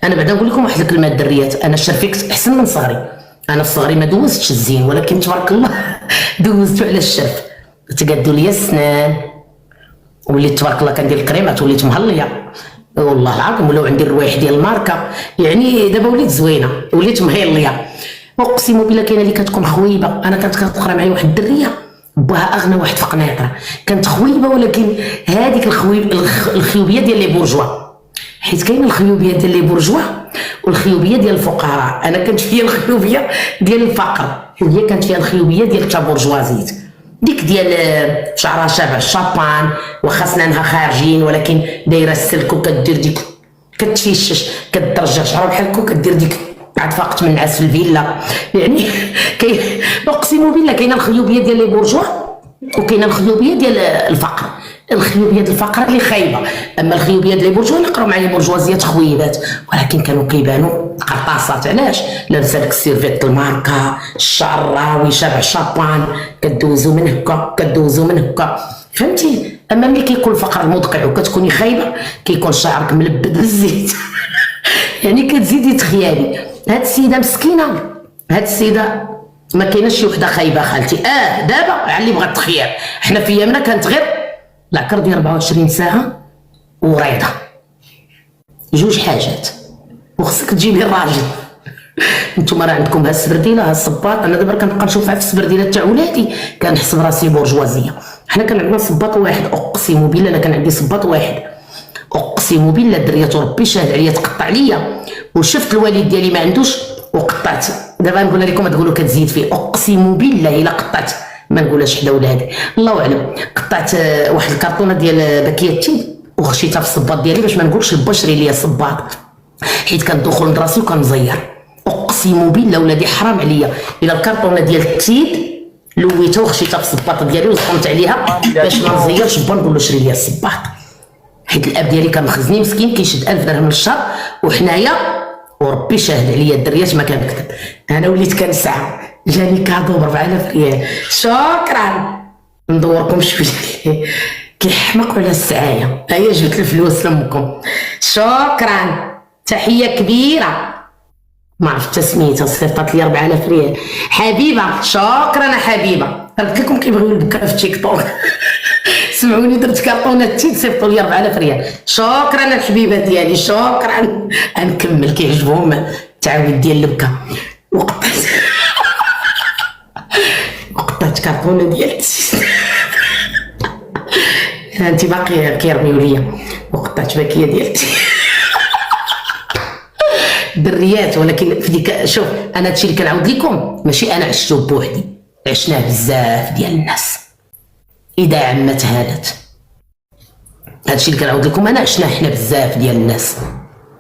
Speaker 4: انا بعدا نقول لكم واحد الكلمه الدريات، انا الشرف احسن من صغري. انا في صغري ما دوزتش الزين ولكن تبارك الله دوزتو على الشرف. تقادوا لي السنان وليت تبارك الله كندير الكريمات وليت مهليه. والله العظيم ولاو عندي الروايح ديال الماركه، يعني دابا وليت زوينه، وليت مهيليه. اقسم بالله كاينه اللي كتكون خويبه. انا كانت كتقرا معايا واحد الدريه باها اغنى واحد في قنيطره، كانت خويبه ولكن هذيك الخيوبيه ديال لي بورجوا، حيت كاينه الخيوبيه ديال لي بورجوا والخيوبيه ديال الفقراء. انا كانت فيا الخيوبيه ديال الفقر، هي كانت فيها الخيوبيه ديال التابورجوازيت، ديك ديال شعرها شابع الشابان واخا سنانها خارجين ولكن دايره السلك وكدير ديك كتفيشش كتدرجع شعرها بحال هكا وكدير ديك عاد فاقت من نعاس في الفيلا. يعني اقسم بالله كاينه الخيوبيه ديال لي بورجوا وكاينه الخيوبيه ديال الفقر. الخيوبيه ديال الفقر اللي خايبه، اما الخيوبيه ديال لي بورجوا نقراو معايا بورجوازيات خويبات ولكن كانوا كيبانوا قرطاسات. علاش؟ لابسه داك السيرفيت الماركه، الشعر راوي شابع شابان، كدوزو من هكا كدوزو من هكا، فهمتي؟ اما ملي كيكون الفقر مدقع وكتكوني خايبه كيكون شعرك ملبد بالزيت. يعني كتزيدي تخيالي. هاد السيده مسكينه، هاد السيده ما كايناش شي وحده خايبه خالتي. دابا على اللي بغات تخير، حنا في ايامنا كانت غير العكر ديال 24 ساعه وريضه، جوج حاجات وخصك تجيبي الراجل. نتوما راه عندكم ها السبرديله ها الصباط. انا دابا كنبقى نشوفها في السبرديله تاع ولادي كنحسب راسي بورجوازيه. حنا كان عندنا صباط واحد، اقسم بالله انا كان عندي صباط واحد، اقسم بالله الدريه ربي شاهد عليا تقطع عليا، وشفت الوالد ديالي ما عندوش وقطعت. دابا نقول لكم تقولوا كتزيد فيه، اقسم بالله الا قطعت ما نقولهاش حدا ولادي الله اعلم. قطعت واحد الكرتونه ديال باكيه التين وخشيتها في الصباط ديالي باش ما نقولش البشري ليا الصباط، حيت كندخل لراسي وكنزير. اقسم بالله ولادي حرام عليا الا الكرتونه ديال التيد لويتها وخشيتها في الصباط ديالي وزقمت عليها باش ما نزيرش با نقول له شري لي الصباط، حيت الاب ديالي كان مخزني مسكين كيشد 1000 درهم للشهر وحنايا وربي شاهد عليا الدريات ما كنكذب. انا وليت كنسعى جاني كادو ب 4000 ريال، شكرا ندوركم شويه كيحمقوا على السعايه. هيا جبت الفلوس لامكم، شكرا تحيه كبيره. ما عرفت سميتها صيفطت لي 4000 ريال حبيبه، شكرا حبيبه. قلت لكم كيبغيو البكا في تيك توك. سمعوني درت كارطونه تيد صيفطوا لي 4000 ريال، شكرا الحبيبه ديالي شكرا. غنكمل كيعجبهم التعاود ديال البكا. وقطعت كارطونه ديال التيد. انت باقي كيرميو ليا. وقطعت باكيه ديال التيد دريات. ولكن في ديك شوف انا هادشي اللي كنعاود لكم ماشي انا عشتو بوحدي، عشناه بزاف ديال الناس. اذا عمت هالت هادشي اللي كنعاود لكم انا عشناه حنا بزاف ديال الناس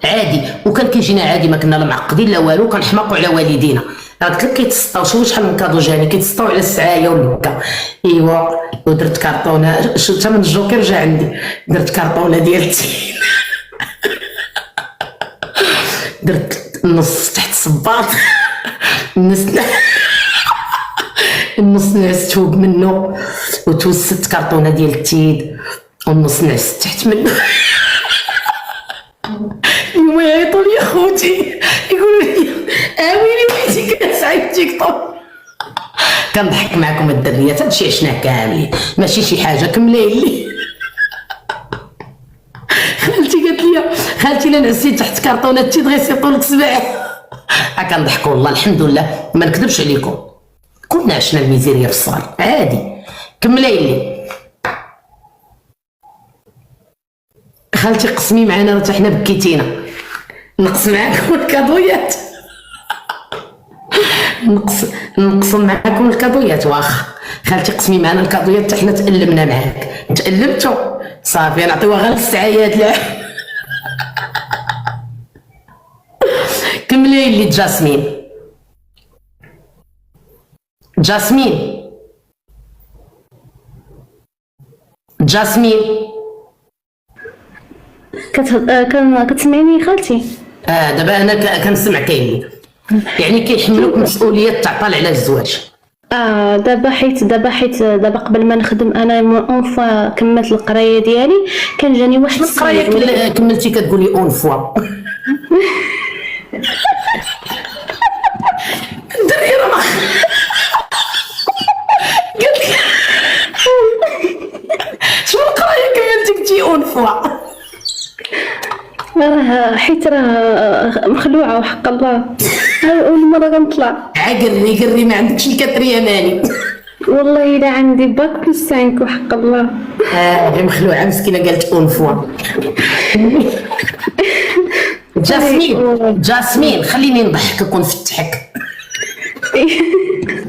Speaker 4: عادي، وكان كيجينا عادي ما كنا لا معقدين لا والو، كنحماقوا على والدينا. راه قلت لك كيتسطاو شحال من كادو جاني كيتسطاو على السعايه والبكا. ايوا ودرت كارطونه شو ثمن الجوكر جا عندي، درت كارطونه ديال التين. درت النص تحت الصباط النص نعست فوق منه وتوسدت كارطونه ديال التيد والنص نعست تحت منه. يوم يعيطوا لي خوتي يقولوا لي ويلي وليتي كنسعي في تيك توك. كنضحك معكم الدريات، هادشي عشناه كاملين ماشي شي حاجه كملين لي. خالتي قالت لي خالتي الا نعسيت تحت كارطونه تيد غيسيطوا لك 7. كنضحكوا والله الحمد لله ما نكذبش عليكم، كنا عشنا الميزيريا في الصغر عادي. كملين لي خالتي قسمي معنا راه حنا بكيتينا، نقص معاكم الكادويات. نقسم معاكم الكادويات واخا خالتي قسمي معنا الكادويات حتى حنا تألمنا معاك. تألمتوا صافي نعطيوها غير السعايات. لا كملي لي جاسمين. جاسمين
Speaker 5: كتسمعيني خالتي؟
Speaker 4: دابا انا كنسمع كاين يعني كيحملوك مسؤوليه تعطل على الزواج.
Speaker 5: دابا حيت دابا قبل ما نخدم انا اون فوا كملت القرايه ديالي كان جاني واحد
Speaker 4: القرايه كملتي كتقولي اون فوا. دري راه قالت لي شنو القرايه كملتي قلتي اون فوا.
Speaker 5: راه حيت راه مخلوعه وحق الله. اول مره غنطلع.
Speaker 4: قري ما عندكش الكاتريا ماني.
Speaker 5: والله الا عندي باك بلس 5 وحق الله.
Speaker 4: غير مخلوعه مسكينه قالت اون فوا. جاسمين خليني نضحكك ونفتحك.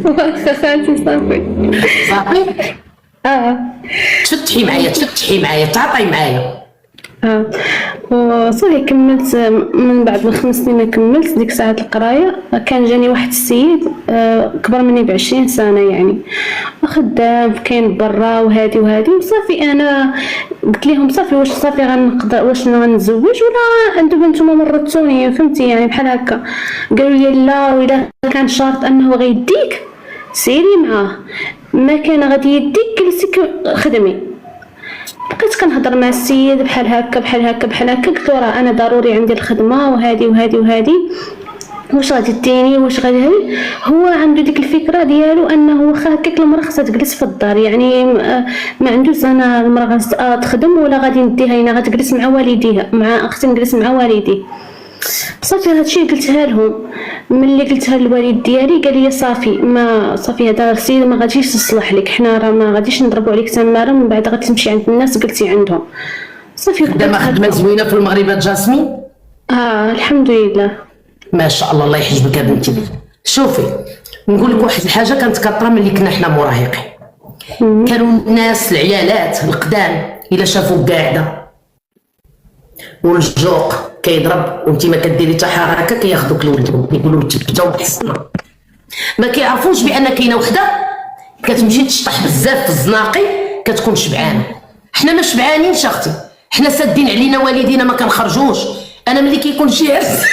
Speaker 5: واخا خالتي صافي.
Speaker 4: تفتحي معايا تعطي معايا.
Speaker 5: وصافي كملت من بعد من 5 سنين كملت ديك ساعة القراية. كان جاني واحد السيد كبر مني ب20 سنة يعني، خدام كاين برا وهادي وصافي. انا قلت لهم صافي واش صافي غنقدر واش غنتزوج ولا انتم نتوما مرضتوني فهمتي يعني بحال هكا. قالوا لي لا، وإلا كان شرط انه غيديك سيري معاه، ما كان غادي يديك جلسي خدمي. بقيت كنهضر مع السيد بحال هكا قلت له راه انا ضروري عندي الخدمه وهادي واش غادي ديني واش غادي هادي. هو عنده ديك الفكره ديالو انه واخا هكاك المراه خصها تجلس في الدار يعني ما عندوش انا المراه تخدم ولا غادي نديها هنا غتجلس مع والديها مع اختي نجلس مع والدي. صافي هادشي قلتها لهم. ملي قلتها للوالد ديالي قال لي صافي هذا السيد ما غاديش يصلح لك، حنا راه ما غاديش نضربوا عليك تماره من بعد غتمشي عند الناس قلتي عندهم. صافي
Speaker 4: خدمه زوينه في المغرب جاسمين.
Speaker 5: الحمد لله
Speaker 4: ما شاء الله. الله يحجبك يا بنتي. شوفي نقول لك واحد الحاجه كانت كثره ملي كنا حنا مراهقين. كانوا الناس العيالات القدام الا شافوك قاعده والجوق كيضرب وانت ما كديري حتى حركه كياخذوك لولدهم يقولوا متبته وحسنه. ما كيعرفوش بان كاينه وحده كتمشي تشطح بزاف في الزناقي كتكون شبعانه. حنا ما شبعانينش اختي، حنا سادين علينا والدينا ما كنخرجوش. انا ملي كيكون شي عرس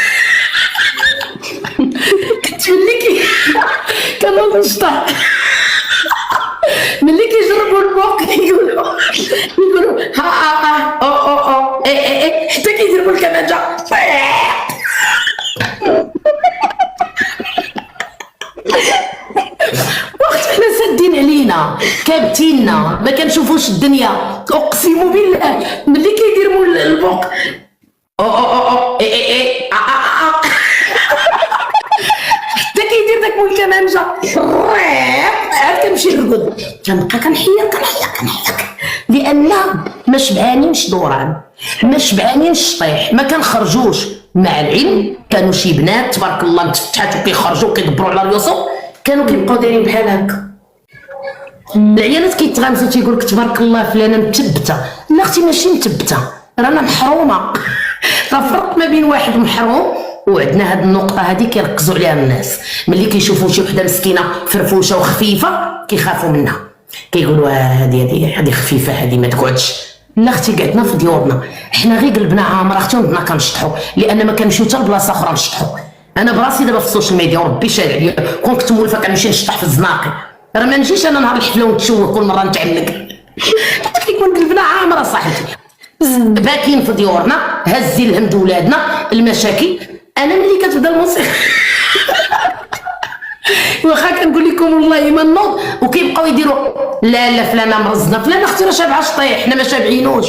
Speaker 4: كتولي كنوض نشطح. ملي كيجربوا البوق يقولوا ها او حتى كيديروا الكمانجه. وقت حنا سادين علينا كابتيننا ما كنشوفوش الدنيا. اقسم بالله ملي كيديروا البوق حتى كيدير داك مول الكمانجه عاد كنمشي نرقد كنبقى كنحير لان ما شبعانينش دوران، ما شبعانينش شطيح، ما كنخرجوش. مع العلم كانوا شي بنات تبارك الله متفتحات وكيخرجوا وكيدبروا على ريوسهم، كانوا كيبقاو دايرين بحال هكا. العيالات كيتغامسوا تيقول لك تبارك الله فلانه متبته. لا اختي ماشي متبته، رانا محرومه. راه فرق ما بين واحد محروم وعندنا هاد النقطه هادي كيركزوا عليها الناس. ملي كيشوفوا شي وحده مسكينه فرفوشه وخفيفه كيخافوا منها، كيقولوا هادي خفيفه هادي ما تقعدش. لا اختي قعدنا في ديورنا حنا غير قلبنا عامر اختي ونبنا كنشطحوا لان ما كنمشيو حتى لبلاصه اخرى نشطحوا. انا براسي دابا في السوشيال ميديا وربي شاد عليا كون كنت مولفه كنمشي نشطح في الزناقي. راه ما نجيش انا نهار الحفله ونتشوه كل مره نتعلق. كيكون قلبنا عامر صاحبتي. باكين في ديورنا هزي الهم ولادنا المشاكل. انا ملي كتبدا الموسيقى واخا كنقول لكم والله ما نوض وكيبقاو يديروا لا فلانه مرزنا فلانه اختي راه شابعه شطيح. حنا ما شابعينوش،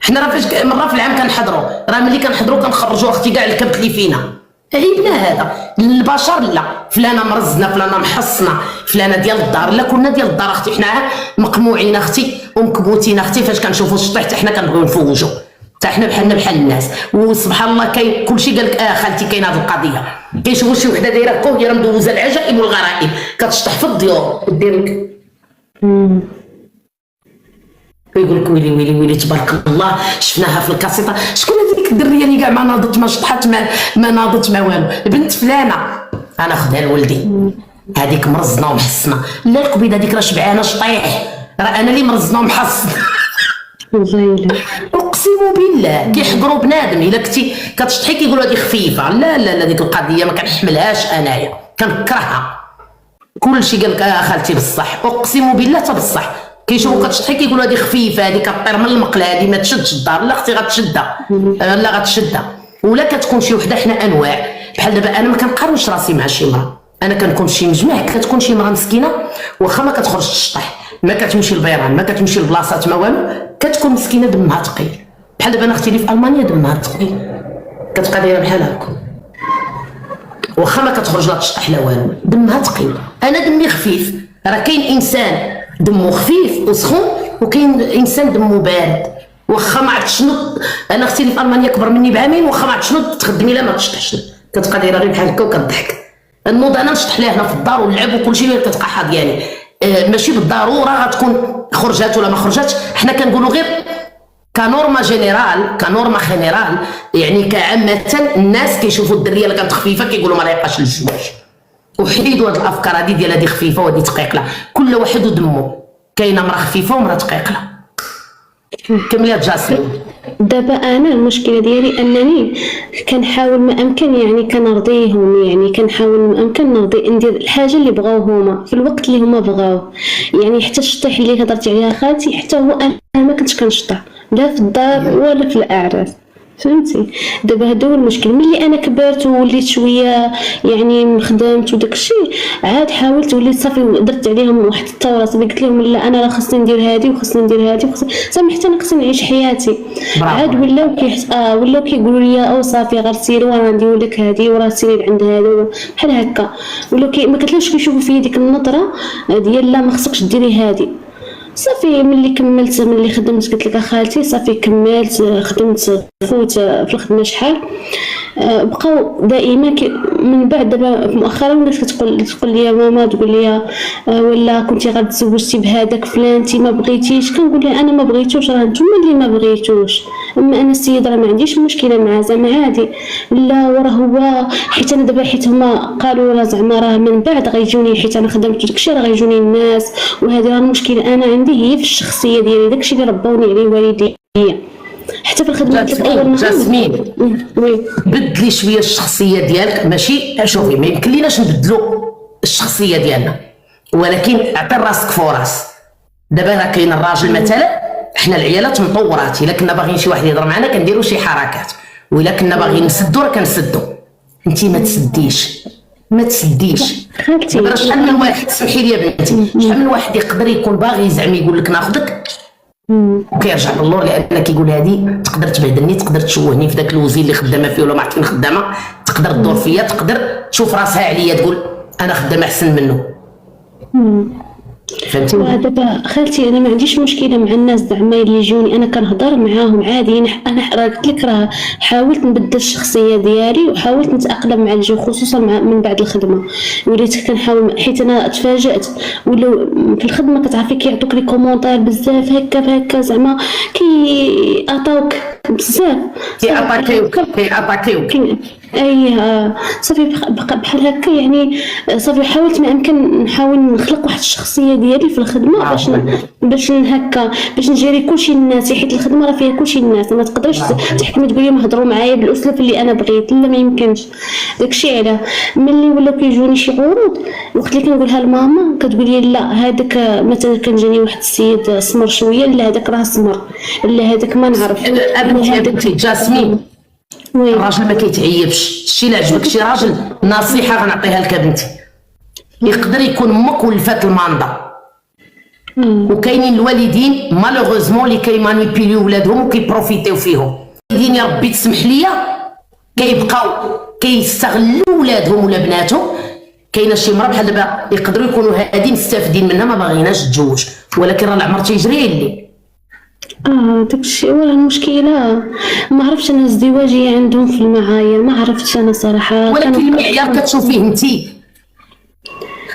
Speaker 4: حنا راه فاش مره في العام كنحضروا راه ملي كنحضروا كنخرجوا اختي كاع الكبت اللي فينا. عيبنا هذا البشر. لا فلانه مرزنا فلانه محصنا فلانه ديال الدار. لا كنا ديال الدار اختي حنا مقموعين اختي ومكبوتين اختي. فاش كنشوفوا الشطيح حتى حنا كنبغيو نفوجوا حتى حنا بحالنا بحال الناس. وسبحان الله كاين كلشي قال لك خالتي كاين هذه القضيه. كيشوفوا شي وحده دايره كو دايره مدوزه العجائب والغرائب كتشطح في الديور دير لك ويقول لك ويلي تبارك الله شفناها في الكاسيطه. شكون هذيك الدريه اللي كاع ما ناضت ما شطحت ما ناضت ما والو؟ بنت فلانه. انا خدها لولدي هذيك مرزنه ومحصنه. لا القبيله هذيك راه شبعانه شطيح، راه انا اللي مرزنه ومحصنه. اقسم بالله كيحضروا بنادم الا كنتي كتشطحي كيقولوا هذه خفيفه. لا ديك القضيه ما كنحملهاش انايا كنكرهها. كلشي قال لك خالتي بصح. اقسم بالله حتى بصح كيشوفوا كتشطحي كيقولوا هذه خفيفه هذه كطير من المقله هذه ما تشدش الدار. لا اختي غتشدها لا غتشدها. ولا كتكون شي وحده حنا انواع بحال دابا انا ما كنقارنش راسي مع شي مرا. انا كنكون شي مجمع كتكون شي مرا مسكينه واخا ما كتخرجش تشطح ما كتمشي للبيران ما كتمشي لبلاصات ما والو كتكون مسكينه دمها ثقيل. بحال دابا انا اختي اللي في المانيا دمها ثقيل كتبقى دايره بحال هكا، واخا ما كتخرج لا تشطح لا والو، دمها ثقيل. انا دمي خفيف، راه كاين انسان دمه خفيف وسخون، وكاين انسان دمه بارد. واخا ما عرفت شنو، انا اختي اللي في المانيا كبر مني بعامين، واخا ما عرفت شنو تخدمي لا ما تشطحش، كتبقى دايره غير بحال هكا وكتضحك. النوض انا نشطح ليه هنا في الدار ونلعب وكل شيء، كتبقى حاضياني. ماشي بالضروره غتكون خرجات ولا ما خرجاتش، حنا كنقولوا غير كنورما جينيرال، كنورما جينيرال، يعني كعامه الناس كيشوفوا الدريه اللي كانت خفيفه كيقولوا ما لايقاش للزواج. وحيدوا هاد الافكار هادي ديال هادي خفيفه وهادي ثقيقله، كل واحد ودمه، كاينه مرا خفيفه ومرا ثقيقله. كملي جاسمين.
Speaker 5: دابا انا المشكله ديالي انني كنحاول ما امكن، يعني كنرضيهم، يعني كنحاول ما امكن نرضي، ندير الحاجه اللي بغاو هما في الوقت اللي هما بغاو. يعني حتى الشطيح اللي هضرتي عليها خالتي، حتى هو انا ما كنتش كنشطح لا في الدار ولا في الاعراس، فهمتي؟ دابا هذا هو المشكل. ملي انا كبرت ووليت شويه يعني خدمت وداك الشيء، عاد حاولت وليت صافي درت عليهم واحد الثوره، صافي قلت لهم لا انا راه خصني ندير هذه وخصني ندير هذه صافي حتى انا خصني نعيش حياتي. عاد ولاو كيقولوا لي او صافي غير سيري وراه نديروا لك هذه وراه سيري عند هذا بحال هكا، ولاو ما كتلاش كيشوفوا فيا ديك النظره ديال لا ما خصكش ديري هذه. صافي ملي خدمت قلت لك خالتي، صافي كملت خدمت، فوت في الخدمه شحال، بقاو دائما من بعد دابا مؤخرا ولات تقول لي ماما، تقول لي ولا كنتي غتزوجتي بهذاك فلان انت ما بغيتيش، كنقول لها انا ما بغيتوش، راه نتوما اللي ما بغيتوش، اما انا السيد راه ما عنديش مشكله معاه زعما عادي. لا وراه هو حيت انا دابا حيت هما قالوا راه زعما راه من بعد غيجوني، حيت انا خدمت داكشي راه غيجوني الناس، وهذه راه المشكله انا عندي هي في الشخصيه ديالي، داكشي اللي ربوني عليه والديا. حتى في الخدمه
Speaker 4: جاسمين بدلي شويه الشخصيه ديالك، ماشي شوفي ما يمكن ليناش نبدلوا الشخصيه ديالنا، ولكن اعطي راسك فرص. دابا راه كاين الراجل مثلا، حنا العيالات مطورات، الا كنا باغيين شي واحد يهضر معنا كنديروا شي حركات، والا كنا باغيين نسدوا راه كنسدوا. انت ما تسديش دابا شحال من واحد، سمحي لي يا بنتي، شحال من واحد يقدر يكون باغي زعما يقول لك ناخذك وكيرجع للور، لان كيقول هذه تقدر تبهدلني، تقدر تشوهني في داك الوزير اللي خدامه فيه ولا ما عرفت فين خدامه، تقدر تدور فيا، تقدر تشوف راسها عليا تقول انا خدامه احسن منه. فهمتي؟
Speaker 5: دابا خالتي انا ما عنديش مشكله مع الناس زعما اللي يجوني، انا كنهضر معاهم عادي. انا راه قلت لك راه حاولت نبدل الشخصيه ديالي وحاولت نتاقلم مع الجو، خصوصا من بعد الخدمه وليت كنحاول، حيت انا تفاجات ولا في الخدمه كتعرفي كيعطوك لي كومونتير بزاف هكا زعما كيعطاوك بزاف، كيعطاكيوك اي صافي بحال هكا. يعني صافي حاولت ما امكن نحاول نخلق واحد الشخصيه ديالي في الخدمه باش هكا باش نجري كلشي الناس، حيت الخدمه راه فيها كلشي الناس، ما تقدرش تحكمي تقولي ما هضروا معايا بالاسلوب اللي انا بغيت، لا ما يمكنش. داكشي علاه ملي ولاو كيجوني شي عروض وقت اللي كنقولها لماما كتقول لي لا هذاك مثلا كان جاني واحد السيد اسمر شويه، لا هذاك راه اسمر، لا هذاك ما نعرف.
Speaker 4: بنتي جاسمين الراجل ما كيتعيبش، الشيء اللي عجبك شي راجل نصيحه غنعطيها لك بنتي، يقدر يكون امك ولفات الماندا، وكاينين الوالدين مالوغوزمون اللي كيمانيبيليو ولادهم وكيبروفيتيو فيهم. الوالدين يا ربي تسمح ليا كيبقاو كيستغلوا ولادهم ولا بناتهم. كاينه شي مرا بحال دابا يقدروا يكونوا هادي مستافدين منها ما باغيناش تتزوج، ولكن راه العمر تيجري اللي
Speaker 5: داكشي هو المشكله. ما عرفتش انا ازدواجيه عندهم في المعايير، ما عرفتش انا صراحه،
Speaker 4: ولكن المعيار كتشوفيه انتي.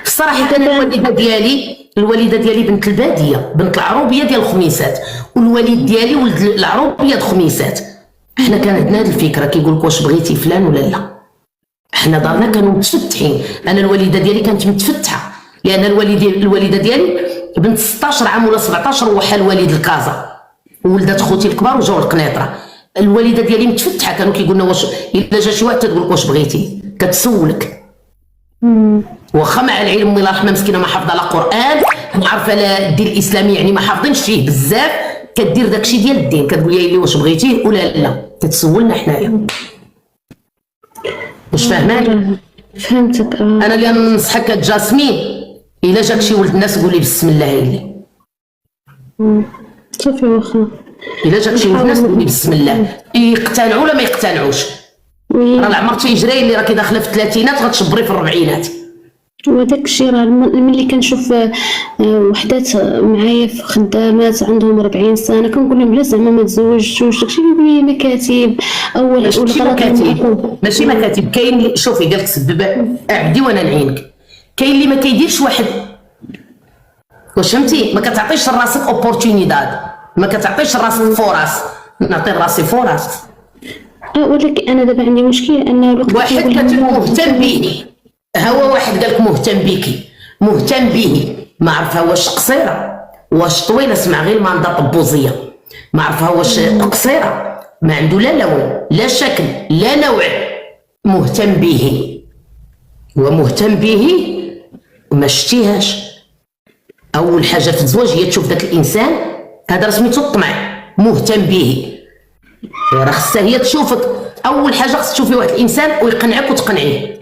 Speaker 4: الصراحه انا الوالده ديالي بنت الباديه، بنت العروبيه ديال الخميسات، والوالد ديالي ولد العروبيه ديال الخميسات. حنا كان عندنا هذه الفكره، كيقول لك واش بغيتي فلان ولا لا. حنا دارنا كانوا متفتحين، انا الوالده ديالي كانت متفتحه، لان الوالده ديالي بنت 16 عام ولا 17 وحال والد الكازا، ولدات خوتي الكبار وجاو القنيطره. الوالده ديالي متفتحه، كانوا كيقول لنا واش الا جا شي واحد تقول لك واش بغيتي، كتسولك. واخا مع العلم الله يرحمها مسكينه ما حافظه لا قران، ما عارفه لا الدين الاسلامي، يعني ما حافظينش فيه بزاف، كدير داكشي ديال الدين، كتقول لي واش بغيتيه ولا لا، كتسولنا حنايا. واش فاهماني؟
Speaker 5: فهمتك.
Speaker 4: انا اللي ننصحك جاسمين، الا جاك شي ولد الناس قولي بسم الله يلي.
Speaker 5: صافي واخا
Speaker 4: الا جاك شي ولد الناس قولي بسم الله، يقتنعوا ولا ما يقتنعوش. راه العمر تيجري اللي راكي داخله في الثلاثينات غتشبري في الربعينات.
Speaker 5: وداك الشيء راه ملي كنشوف وحدات معايا في خدامات عندهم 40 سنه كنقول لهم لا زعما ما تزوجتوش، داكشي كيقول لي مكاتب اول
Speaker 4: ماشي مكاتب. كاين شوفي قالك سبب عبدي وانا نعينك. كاين اللي ما كيديرش واحد، واش فهمتي؟ ما كتعطيش لراسك اوبورتونيداد، ما كتعطيش لراسك فرص. نعطي لراسي فرص.
Speaker 5: ولكن انا دابا عندي مشكل انه
Speaker 4: واحد كتكون مهتم به، هو واحد قالك مهتم بيكي، مهتم به، ما عرفها واش قصيره واش طويله. اسمع غير الماندا طبوزيه، ما عرفها واش قصيره، ما عنده لا لون لا شكل لا نوع. مهتم به، هو مهتم به وما شتيهاش. اول حاجه في الزواج هي تشوف ذاك الانسان هذا سميتو الطمع، مهتم به. راه خصها هي تشوفك. اول حاجه خصك تشوفي واحد الانسان ويقنعك وتقنعيه.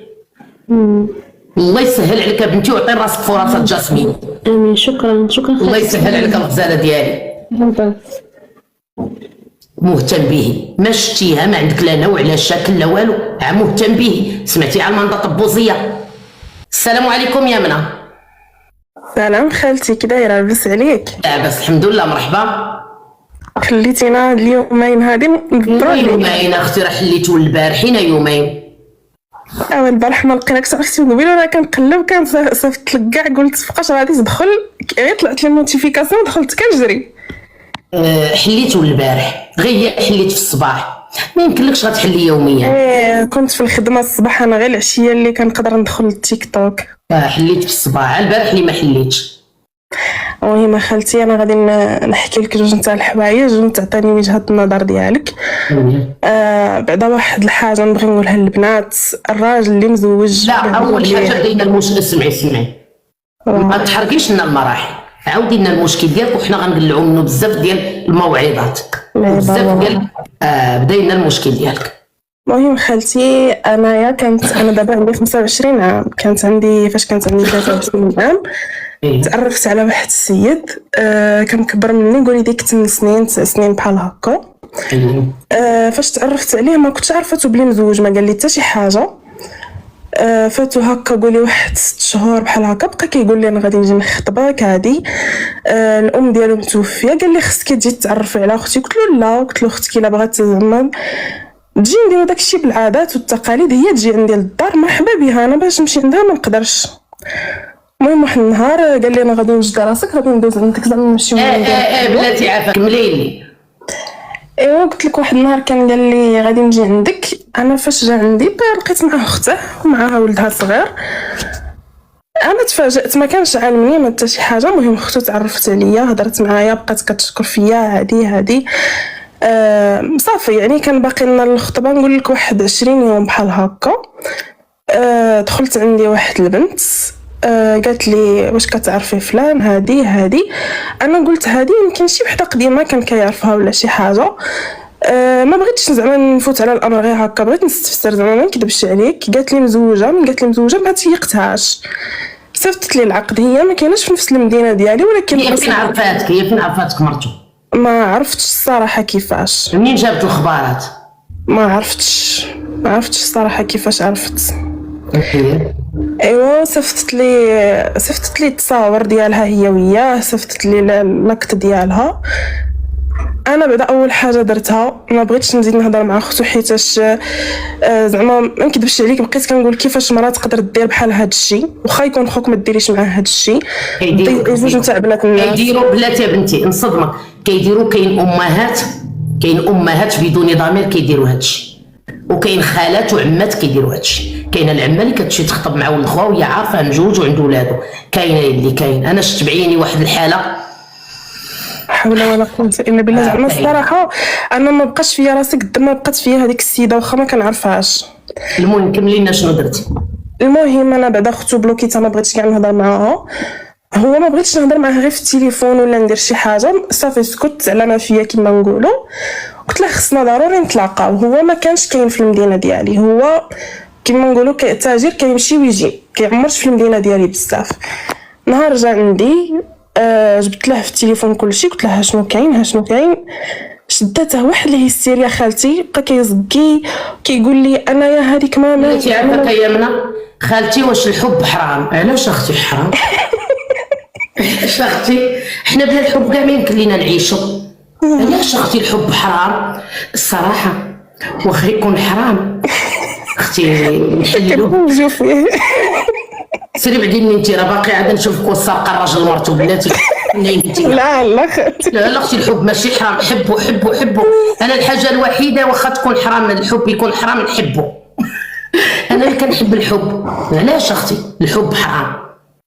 Speaker 4: الله يسهل عليك بنتي ويعطي راسك فرصه جاسمين.
Speaker 5: امين. شكرا
Speaker 4: الله يسهل عليك الغزاله ديالي. مهتم به، ما شتيها، ما عندك لا نوع لا شكل لا والو، مهتم به. سمعتي على المنطقه الطبوزيه؟ السلام عليكم يا منى.
Speaker 6: سلام خالتي، كي دايره؟ لاباس عليك؟
Speaker 4: لاباس الحمد لله. مرحبا.
Speaker 6: خليتينا اليومين هادي نضروا عليك.
Speaker 4: يومين اختي، راه حليتو البارحين يومين.
Speaker 6: البارح ما لقيناكش اختي، قبيله وانا كنقلب كان صيفط لك كاع، قلت فوقاش غادي تدخل، غير طلعت لي النوتيفيكاسيون دخلت كنجري.
Speaker 4: حليتو البارح، غير حليت في الصباح، ما يمكنلكش غتحلي يوميا.
Speaker 6: كنت في الخدمه الصباح، انا غير العشيه اللي كنقدر ندخل للتيك توك.
Speaker 4: حليت في الصباح، البارح اللي ما حليتش.
Speaker 6: المهم خالتي انا غادي نحكي لك جوج نتاع الحوايج وتعطيني وجهه النظر ديالك. بعدا واحد الحاجه نبغي نقولها للبنات، الراجل اللي مزوج.
Speaker 4: لا اول حاجه بدينا المشكل. سمعي ما تحرقيش لنا المراحل، عاودي لنا المشكل ديالك وحنا غنقلعوا منه بزاف ديال الموعظات، بزاف ديال بدينا المشكل ديالك.
Speaker 6: المهم خالتي انا دابا عندي 25 عام، كانت عندي 23 عام تعرفت على واحد السيد كان كبر مني، نقولي ديك 8 سنين 9 سنين بحال هكا. فاش تعرفت عليه ما كنتش عرفتو بلي مزوج، ما قال لي حتى شي حاجه. فاتو هكا قولي واحد 6 شهور بحال هكا، بقى كيقول لي انا غادي نجي نخطبك هادي. الام ديالو متوفيه، قال لي خصك تجي تتعرفي على اختي. قلت له لا، قلت له اختك الا بغات زعما تجي نديرو داكشي بالعادات والتقاليد، هي تجي عندي للدار مرحبا بها، انا باش نمشي عندها ما نقدرش. المهم واحد النهار قال لي انا غادي نوجد راسك، غادي ندوز عندك زعما نمشي.
Speaker 4: بلاتي عافاك كملي لي.
Speaker 6: ايوا قلت لك واحد النهار كان قال لي غادي نجي عندك. انا فاش جا عندي لقيت معاه اخته ومعاها ولدها صغير. انا تفاجأت، ما كانش عالمني ما حتى شي حاجه. المهم اختو تعرفت عليا، هضرت معايا، بقات كتشكر فيا هادي صافي. يعني كان باقي لنا الخطبه نقول لك واحد 20 يوم بحال هكا. دخلت عندي واحد البنت قالت لي واش كتعرفي فلان هادي. انا قلت هادي يمكن شي وحده قديمه كان كيعرفها ولا شي حاجه. ما بغيتش زعما نفوت على الامر غير هكا، بغيت نستفسر زعما ما نكذبش عليك. قالت لي مزوجه، ما تيقتهاش. صيفطت لي العقد، هي ما كايناش في نفس المدينه ديالي، ولكن
Speaker 4: هي فين عرفاتك مرتو؟
Speaker 6: ما عرفتش الصراحه كيفاش.
Speaker 4: منين جابت الخبارات؟
Speaker 6: ما عرفتش الصراحه كيفاش عرفت. ايوا صيفطت لي التصاور ديالها هي وياه، صيفطت لي اللاكت ديالها. انا بعدا اول حاجه درتها ما بغيتش نزيد نهضر مع اختو، حيتاش زعما ما نكذبش عليك بقيت كنقول كيفاش مرا تقدر دير بحال هذا الشيء، واخا يكون خوك ما ديريش معاه هذا الشيء. جوج نتاع بنات الناس
Speaker 4: كيديروا بلاتي يا بنتي نصدمك، كيديروا كاين امهات بدون ضمير كيديروا هذا الشيء، وكاين خالات وعمات كيديروا هذا الشيء. كاينه العمه اللي كتمشي تخطب مع ولد خوها وهي عارفه مجوج وعنده ولادو، كاين انا شفت بعيني واحد الحاله.
Speaker 6: حول ولا قوه الا بالله. زعما الصراحه انا ما بقاش فيا راسي قد ما بقات فيا هذيك السيده واخا ما كنعرفهاش.
Speaker 4: المهم كملي لنا شنو درتي.
Speaker 6: المهم انا بعدا اختو بلوكيتها، ما بغيتش كاع نهضر معاها. هو ما بغيتش نهضر معاه غير في التليفون ولا ندير شي حاجه، صافي سكت على ما فيا كما نقولوا. قلت له خصنا ضروري نتلاقاو. هو ما كانش كاين في المدينه ديالي، هو كما نقولوا تاجر كيمشي ويجي، كيعمرش في المدينه ديالي بزاف. نهار جا عندي جبت له في التليفون كلشي، قلت له شنو كاين شدته واحد الهستيريا خالتي، بقى كيزكي كيقول لي انا يا هذيك ماما.
Speaker 4: انت عارفه يا خالتي واش الحب حرام؟ علاش اختي حرام؟ علاش اختي؟ حنا بلا الحب كاع ما يمكن لينا نعيشوا. علاش اختي الحب حرام؟ الصراحه واخا يكون حرام اختي نحللو
Speaker 6: كنوجو فيه.
Speaker 4: سيري بعدين انت راه باقي عاد نشوفك وسارقه الراجل مرتو بلاتي.
Speaker 6: لا خالتي،
Speaker 4: لا اختي الحب ماشي حرام، حبوا حبوا حبوا. انا الحاجه الوحيده واخا تكون حرام الحب يكون حرام نحبه. انا اللي كنحب الحب. علاش اختي الحب حرام؟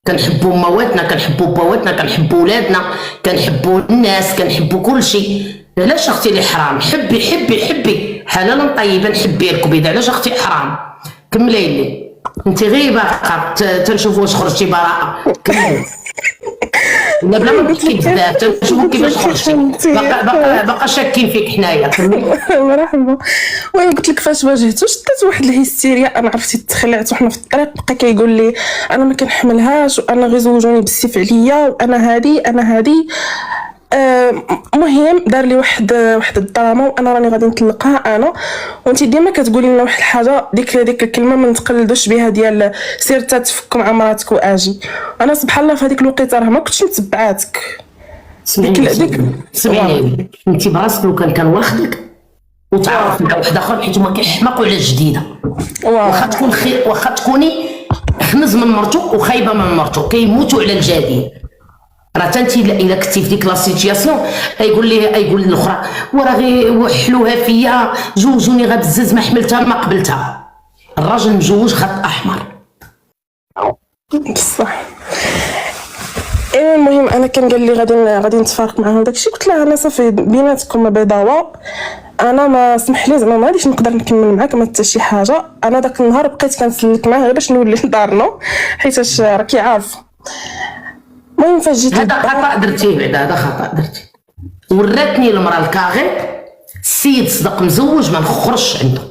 Speaker 4: كنحبوا مواتنا، كنحبوا بواتنا، كنحبوا ولادنا، كنحبوا الناس، كنحبوا كل شيء. علاش اختي اللي حرام؟ حبي حبي حبي حلالا طيبا نحبي ركبي. علاش اختي حرام؟ كملي لي انت غير باقا تنشوفوا واش خرجتي براءه. كملي لا بلا ما تحكي بزاف تنشوفوا كيفاش خرجتي. باقا شاكين فيك حنايا.
Speaker 6: مرحبا. المهم قلت لك فاش واجهتو شدت واحد الهستيريا، انا عرفتي تخلعت وحنا في الطريق بقى كيقول لي انا ما كنحملهاش وانا غير زوجوني بالسيف عليا وانا هادي. مهم دار لي واحد الدراما وانا راني غادي نطلقها انا. وانت ديما كتقولي لنا واحد الحاجه، ديك الكلمه ما نتقلدوش بها ديال سير تتفك مع مراتك واجي. انا سبحان الله في هذيك الوقيته راه ما كنتش متبعاتك.
Speaker 4: سمعيني انت براسك لو كان واخدك وتعرف مع واحد اخر حيت هما كيحماقوا على جديده. واخا تكوني خنز من مرتو وخايبه من مرتو كيموتوا على الجديد. راه انت الا كنتي في ديك لا سيتياسيون يقول الاخرى وراه غير وحلوها فيا جوجوني غا بزاز ما حملتها ما قبلتها. الراجل مجوج خط احمر
Speaker 6: بصح. المهم انا كان قال لي غادي نتفارق معاه داكشي. قلت له انا صافي بيناتكم بيضاوه، انا ما سمح لي زعما ما غاديش نقدر نكمل معاك ما حتى شي حاجه. انا داك النهار بقيت كنسلك معاه غير باش نولي لدارنا حيتاش راكي عارفه. المهم فاش جيت
Speaker 4: هذا خطا درتيه، بعدا هذا خطا درتيه. وراتني المراه الكاغي السيد صدق مزوج ما نخرجش عنده.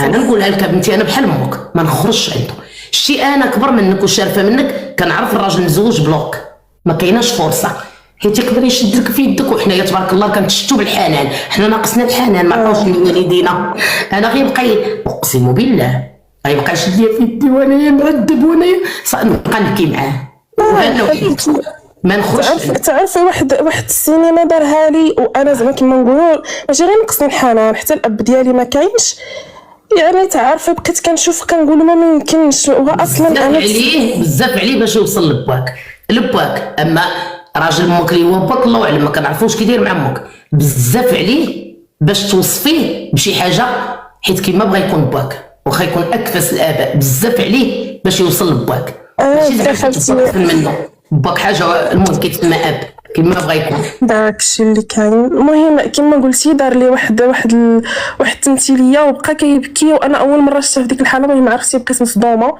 Speaker 4: انا نقولها لك بنتي انا بحال امك ما نخرجش عنده. شتي انا كبر منك وشارفه منك كنعرف الراجل مزوج بلوك ما كايناش فرصه حيت يقدر يشدك في يدك. وحنايا تبارك الله كنتشتو بالحنان، حنا ناقصنا الحنان ما عطاوش لوالدينا. انا غير بقى اقسم بالله غيبقى يشد لي في يدي وانا معذب وانا نبقى نبكي معاه ما نخرجش.
Speaker 6: تعرفي واحد السينما دارها لي وانا زعما كيما نقولوا ماشي غير نقصني الحنان حتى الاب ديالي ما كاينش. يعني تعرفي بقيت كنشوف كنقول ما ممكنش. هو اصلا انا
Speaker 4: بزاف عليه باش يوصل لباك. اما راجل امك اللي هو باك الله اعلم ما كنعرفوش كيدير مع امك. بزاف عليه باش توصفيه بشي حاجه حيت كيما بغا يكون باك واخا يكون اكفس الاباء. بزاف عليه باش يوصل لباك ماشي زعما منه باك حاجه المهم كيتسمى اب كيما بغا يكون
Speaker 6: داكشي اللي كاين. المهم كيما قلتي دار لي واحد التمثيليه وبقى كيبكي. وانا اول مره شفت في ديك الحاله المهم عرفتي بقيت مصدومه.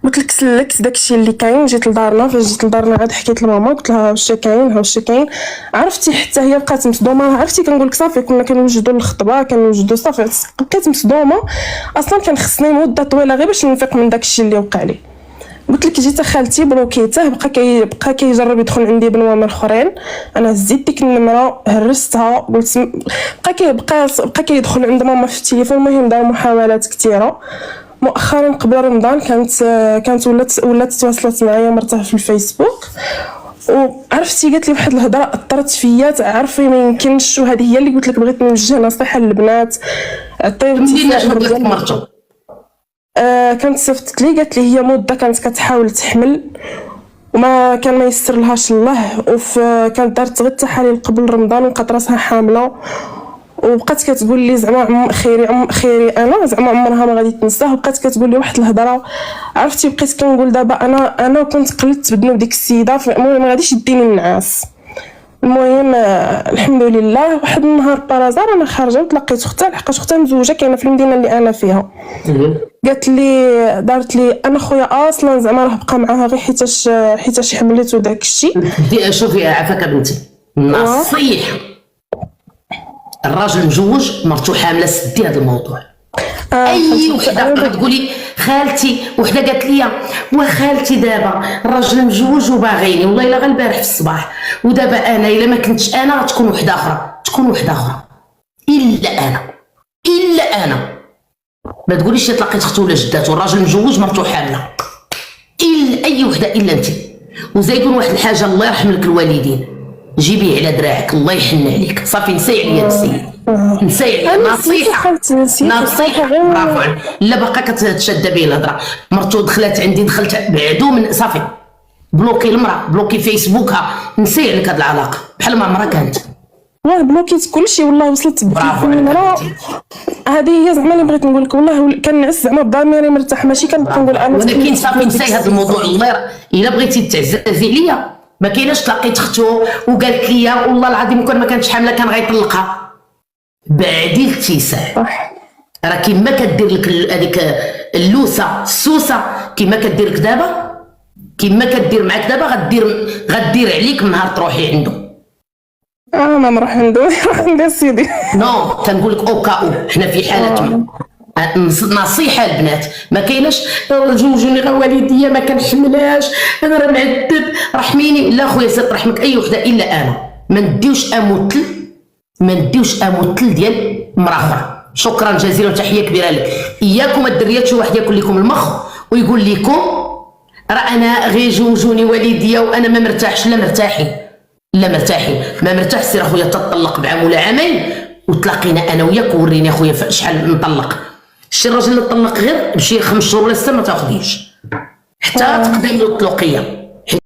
Speaker 6: قلت لك سلكت داكشي اللي كاين. جيت لدارنا فاش جيت لدارنا عاد حكيت لماما قلت لها واش كاين عرفتي حتى هي بقات مصدومه. عرفتي كنقول لك صافي كنا كنوجدوا الخطبه كنوجدوا صافي بقيت مصدومه. اصلا كان خصني مده طويله غير باش نفيق من داكشي اللي وقع لي. قلت لك جيت خالتي بلوكيته بقى كيجرب يدخل عندي بنوامر اخرين. انا زدت ديك النمره هرستها قلت بقى كيدخل عند ماما في التليفون. المهم دار محاولات كثيره. مؤخرا قبل رمضان كانت ولات تواصلت معايا مرتها في الفيسبوك وعرفتي قالت لي واحد الهضره اثرت فيا. تعرفي ما يمكنش وهذه هي اللي قلت لك بغيت نوجه نصيحه للبنات.
Speaker 4: عطيتي مرتو
Speaker 6: كانت صيفطت لي قالت لي هي مده كانت كتحاول تحمل وما كان ما يسر لهاش الله. كانت دارت غير التحاليل قبل رمضان ولقات راسها حامله وبقات كتقول لي زعما خيري انا زعما عمرها ما غادي تنساه. وبقات كتقول لي واحد الهضره عرفتي بقيت كنقول دابا انا كنت قلت بذنوب ديك السيده المهم ما غاديش يديني النعاس. المهم الحمد لله واحد النهار بارازار انا خارجه وتلاقيت اختها لحقاش اختها مزوجه كاينه في المدينه اللي انا فيها. قالت لي دارت لي انا خويا اصلا زعما راه بقى معاها غير حيتاش حملت وداك الشيء.
Speaker 4: شوفي عافاك بنتي نصيحه الراجل مجوج مرتو حامله سدي هذا الموضوع. اي وحده غتقولي خالتي، وحده قالت لي وخالتي دابا الراجل مجوج وباغيني، والله الا غير البارح في الصباح، ودابا انا الا ما كنتش انا تكون وحده اخرى، تكون وحده اخرى، الا انا ما تقوليش تلقيت اختو ولا جداتو، الراجل مجوج مرتو حامله، الا اي وحده الا انت. وزي يقول واحد الحاجه، الله يرحم لك الوالدين، جيبيه على دراعك، الله يحن عليك، صافي نسي عليا السيد، نسي عليا، نصيحه برافو عليك. لا باقا كتشد به الهضره، مرتو دخلت عندي، دخلت بعدو من صافي بلوكي المراه، بلوكي فيسبوكها، نسي عليك هاد العلاقه بحال ما عمرها كانت.
Speaker 6: واه بلوكيت كلشي والله، وصلت
Speaker 4: برافو
Speaker 6: المراه. هذه هي زعما اللي بغيت نقول لك، والله كنعس زعما بضميري مرتاح، ماشي كنبقى نقول انا.
Speaker 4: ولكن صافي نسي هذا الموضوع، الله الا بغيتي تعزازي عليا ما كايناش تلاقيت اختو وقالت لي والله العظيم كون ما كانتش حامله كان غيطلقها، بعدي الاتساع. راه كيما كدير لك هذيك اللوسه السوسه، كيما كدير لك دابا، كيما كدير معاك دابا غدير عليك من نهار تروحي عنده.
Speaker 6: ما نروح عنده، نروح عند سيدي.
Speaker 4: نو تنقول لك اوكا حنا في حالة ما. نصيحه البنات، ما كايناش جوجوني غير والديا ما كنحملهاش، انا راه معذب رحميني. لا خويا سير رحمك اي وحده الا انا، ما نديوش امثل ديال مرا اخرى. شكرا جزيلا وتحيه كبيره لك. اياكم الدريات شي واحد ياكل لكم المخ ويقول لكم راه انا غير جوجوني والديا وانا ما مرتاحش. لا مرتاحين ما مرتاح، سير اخويا تطلق بعام ولا عامين وتلاقينا انا وياك ووريني اخويا شحال نطلق. شي راجل اللي طلق غير بشي 5 شهور ولا 6 ما تاخديش حتى تقدم له الطلقيه.